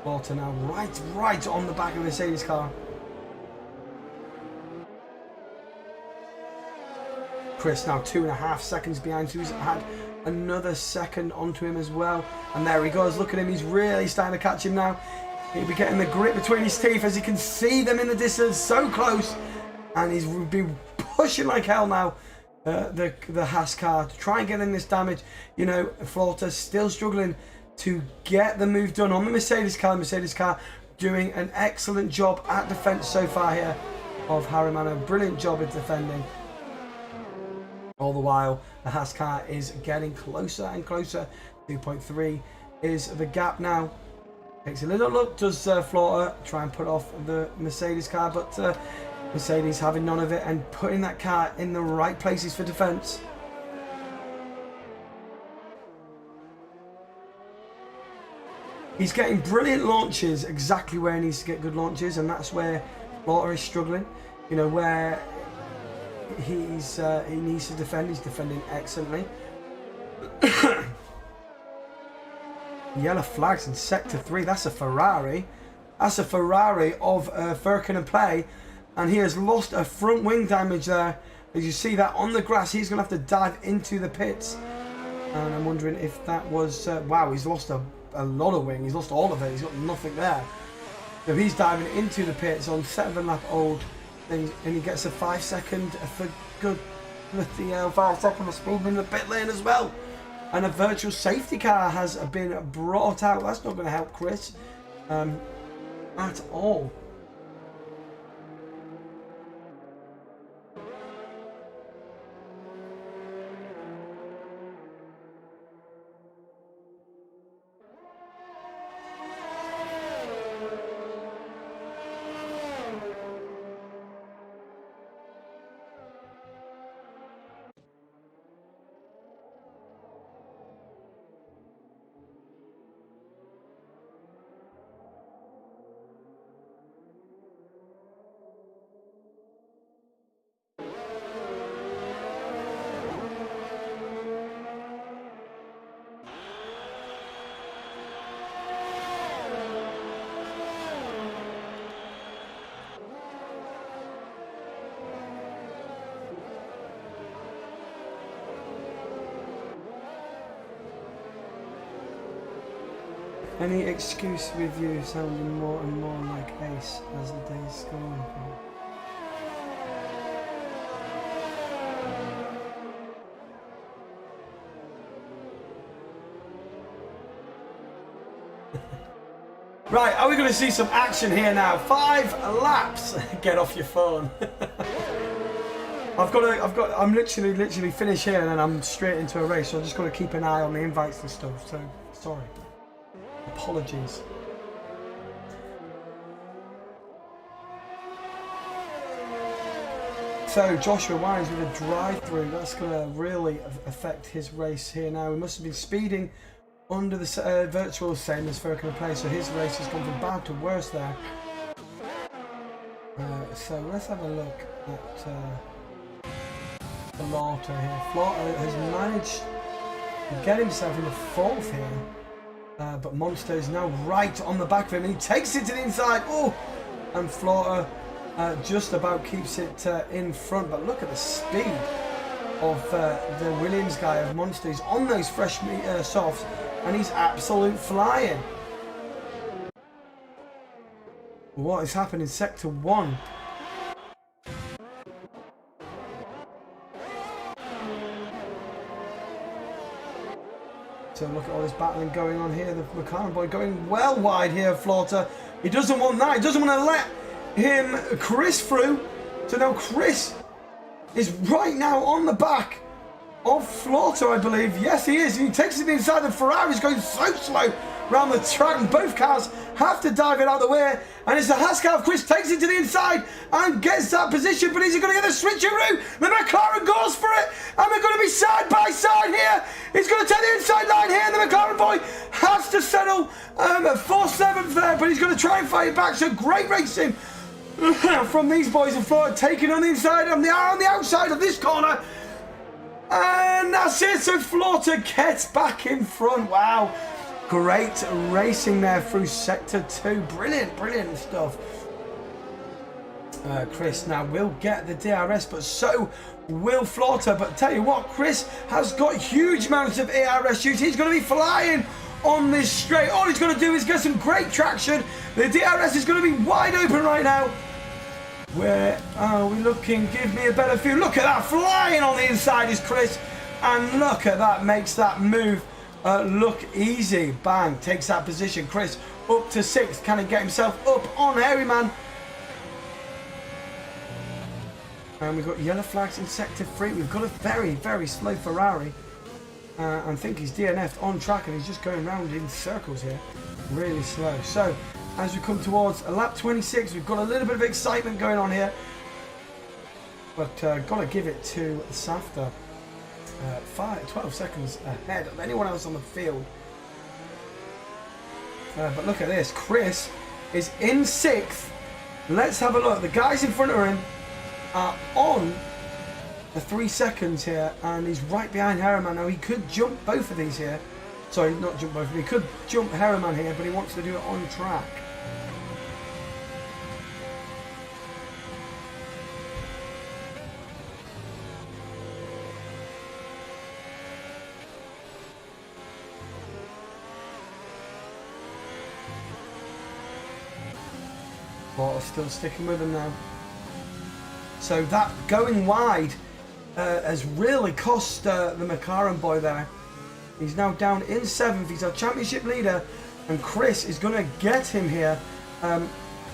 Walter now right on the back of the Mercedes car. Chris now 2.5 seconds behind, so he's had another second onto him as well. And there he goes, look at him, he's really starting to catch him now. He'll be getting the grip between his teeth as he can see them in the distance, so close. And he's been pushing like hell now, the Haas car, to try and get in this damage. You know, Flauta still struggling to get the move done on the Mercedes car. The Mercedes car doing an excellent job at defence so far here of Herremana. Brilliant job at defending. All the while, the Haas car is getting closer and closer. 2.3 is the gap now. Takes a little look, does Flauta try and put off the Mercedes car, but Mercedes having none of it and putting that car in the right places for defence. He's getting brilliant launches exactly where he needs to get good launches, and that's where Lauter is struggling. You know, where he needs to defend. He's defending excellently. Yellow flags in sector 3. That's a Ferrari. That's a Ferrari of Firkin Play, and he has lost a front wing damage there. As you see that on the grass, he's going to have to dive into the pits. And I'm wondering if that was... wow, he's lost a lot of wing. He's lost all of it. He's got nothing there. So he's diving into the pits on 7 lap old things, and he gets a 5 second for good with the 5 second of speed in the pit lane as well. And a virtual safety car has been brought out. That's not going to help Chris at all. Any excuse with you sounding more and more like Ace as the days go on. Right, are we going to see some action here now? 5 laps. Get off your phone. I'm literally finished here and then I'm straight into a race, so I've just got to keep an eye on the invites and stuff. So sorry. Apologies. So Joshua Wines with a drive-through. That's going to really affect his race here now. He must have been speeding under the virtual same as Firkin Play, so his race has gone from bad to worse there. So let's have a look at Lauter here. Lauter has managed to get himself in the 4th here. But Monster is now right on the back of him, and he takes it to the inside. Oh, and Flaughter just about keeps it in front. But look at the speed of the Williams guy of Monster. He's on those fresh softs, and he's absolute flying. What has happened in Sector 1? So look at all this battling going on here. The McLaren boy going well wide here, Flaughter. He doesn't want that. He doesn't want to let him Chris through. So now Chris is right now on the back of Flaughter, I believe. Yes, he is. And he takes it inside. The Ferrari's going so slow around the track, and both cars have to dive it out of the way. And it's the Haskell. Chris takes it to the inside and gets that position, but is he going to get the switcheroo? The McLaren goes for it, and they're going to be side by side here. He's going to take the inside line here, and the McLaren boy has to settle for 7th there, but he's going to try and fight it back. So great racing from these boys in Florida, taking on the inside, and they are on the outside of this corner. And that's it. So Flaughter gets back in front. Wow. Great racing there through Sector 2. Brilliant, brilliant stuff. Chris now will get the DRS, but so will Flaughter. But tell you what, Chris has got huge amounts of ARS juice. He's going to be flying on this straight. All he's going to do is get some great traction. The DRS is going to be wide open right now. Where are we looking? Give me a better view. Look at that, flying on the inside is Chris. And look at that, makes that move look easy. Bang, takes that position. Chris up to 6th. Can he get himself up on Harryman? And we've got yellow flags in Sector 3. We've got a very, very slow Ferrari. I think he's DNF'd on track, and he's just going round in circles here. Really slow. So, as we come towards lap 26, we've got a little bit of excitement going on here. But got to give it to Safta. 12 seconds ahead of anyone else on the field. But look at this. Chris is in 6th. Let's have a look. The guys in front of him are on the 3 seconds here, and he's right behind Harriman. Now he could jump both of these here. Sorry, not jump both of them. He could jump Harriman here, but he wants to do it on track. But still sticking with him now. So that going wide has really cost the McLaren boy there. He's now down in 7th. He's our championship leader, and Chris is going to get him here.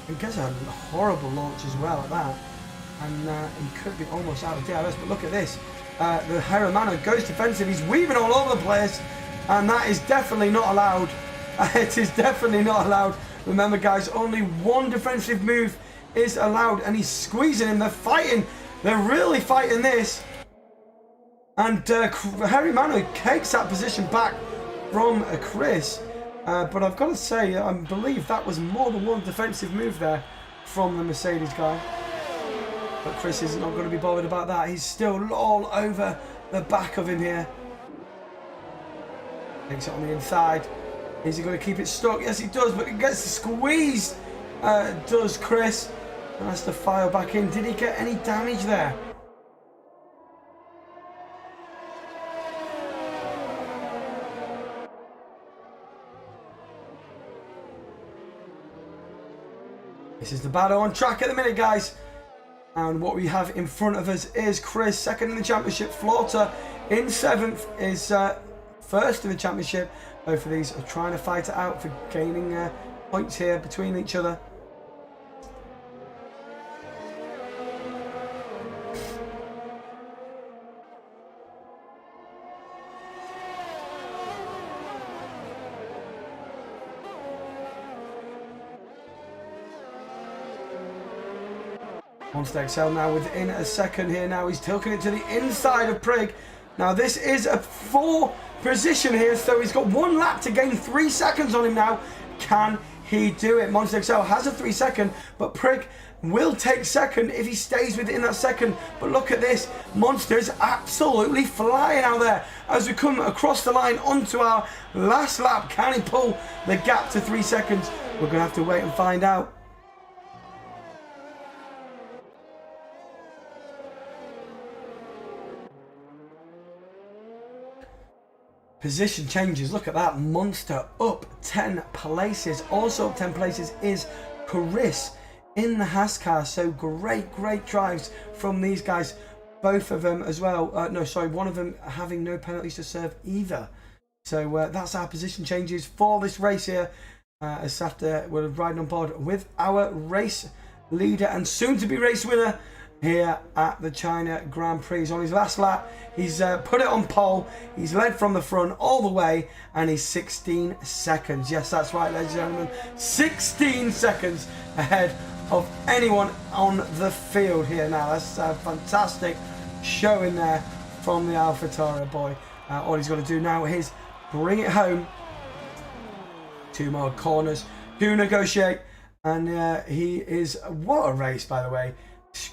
He gets a horrible launch as well at that, and he could be almost out of DRS. But look at this. The Hermano goes defensive. He's weaving all over the place, and that is definitely not allowed. It is definitely not allowed. Remember, guys, only one defensive move is allowed, and he's squeezing him. They're fighting. They're really fighting this. And Harry Mano takes that position back from Chris. But I've got to say, I believe that was more than one defensive move there from the Mercedes guy. But Chris is not going to be bothered about that. He's still all over the back of him here. Takes it on the inside. Is he going to keep it stuck? Yes, he does, but he gets squeezed. Does Chris. And has to file back in. Did he get any damage there? This is the battle on track at the minute, guys. And what we have in front of us is Chris, second in the championship. Flauta in 7th is first in the championship. Both of these are trying to fight it out for gaining points here between each other. Monster XL now within a second here. Now he's tilting it to the inside of Prig. Now this is a 4 position here, so he's got 1 lap to gain 3 seconds on him now. Can he do it? Monster XL has a 3 second, but Prig will take second if he stays within that second. But look at this. Monster is absolutely flying out there as we come across the line onto our last lap. Can he pull the gap to 3 seconds? We're going to have to wait and find out. Position changes. Look at that. Monster up 10 places. Also up 10 places is Chris in the Haas car. So great drives from these guys. Both of them as well. No, sorry, one of them having no penalties to serve either. So that's our position changes for this race here. As Safta will have riding on board with our race leader and soon to be race winner here at the China Grand Prix. He's on his last lap. He's put it on pole. He's led from the front all the way, and he's 16 seconds. Yes, that's right, ladies and gentlemen. 16 seconds ahead of anyone on the field here now. That's a fantastic showing there from the AlphaTauri boy. All he's got to do now is bring it home. 2 more corners to negotiate, and he is, what a race, by the way.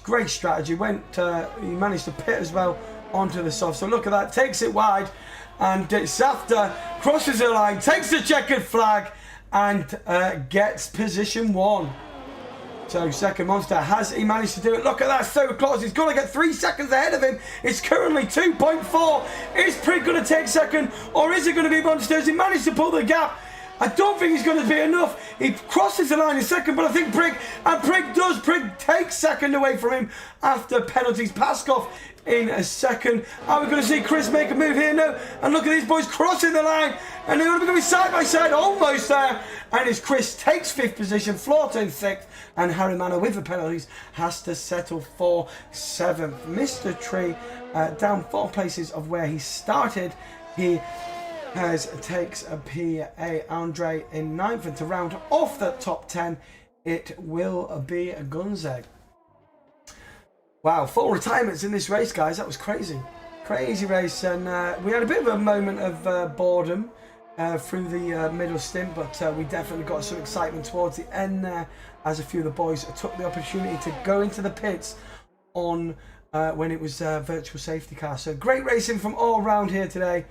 Great strategy. He managed to pit as well onto the soft. So look at that. Takes it wide, and Safta crosses the line, takes the checkered flag, and gets position 1. So second Monster, has he managed to do it? Look at that, so close. He's got to get 3 seconds ahead of him. It's currently 2.4. Is Prig going to take second, or is it going to be Monster? Has he managed to pull the gap? I don't think he's going to be enough. He crosses the line in second, but I think Prig does. Prig takes second away from him after penalties. Paskov in a second. Are we going to see Chris make a move here? No. And look at these boys crossing the line, and they're going to be side by side, almost there. And as Chris takes 5th position, Flauta in 6th, and Harry Manor with the penalties has to settle for 7th. Mr. Tree down 4 places of where he started. He takes a PA Andre in 9th, and to round off the top 10 it will be a Gunzeg. Wow, 4 retirements in this race, guys. That was crazy race, and we had a bit of a moment of boredom through the middle stint, but we definitely got some excitement towards the end there, as a few of the boys took the opportunity to go into the pits on when it was virtual safety car. So great racing from all around here today,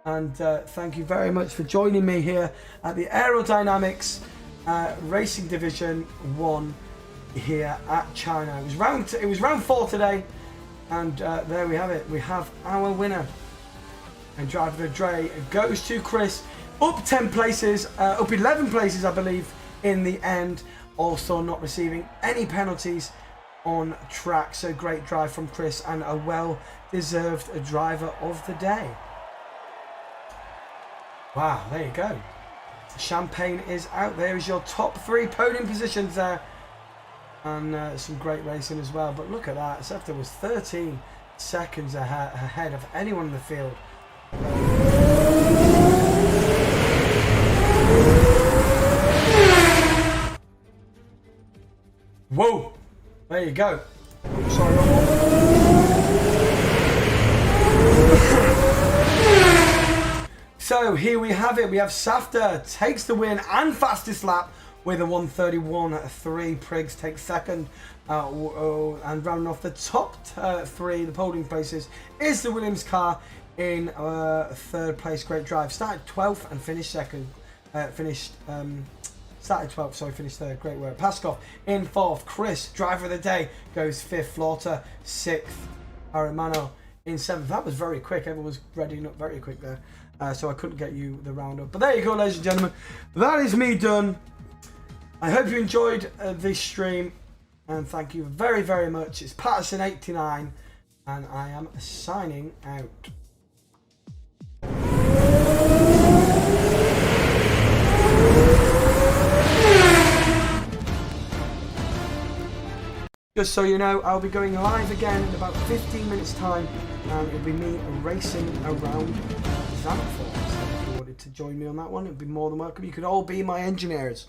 and thank you very much for joining me here at the Aerodynamics Racing Division 1 here at China. It was round 4 today, and there we have it. We have our winner, and driver of the day goes to Chris, up 10 places, up 11 places I believe in the end, also not receiving any penalties on track. So great drive from Chris, and a well deserved driver of the day. Wow, there you go. Champagne is out. There is your top 3 podium positions there, and some great racing as well. But look at that, Sefter was 13 seconds ahead of anyone in the field. Whoa, there you go. Sorry, so here we have it. We have Safter takes the win and fastest lap with a 1:31.3. Priggs takes second, and rounding off the top 3, the podium places, is the Williams car in 3rd place. Great drive. Started 12th and finished second. Started 12th, sorry, finished 3rd. Great work. Paskov in 4th. Chris, driver of the day, goes 5th. Flauta 6th. Arimano in 7th. That was very quick. Everyone was readying up very quick there. So I couldn't get you the roundup. But there you go, ladies and gentlemen. That is me done. I hope you enjoyed this stream, and thank you very, very much. It's Patterson89, and I am signing out. Just so you know, I'll be going live again in about 15 minutes time, and it'll be me racing around Zandvoort. So if you wanted to join me on that one, it'd be more than welcome. You could all be my engineers.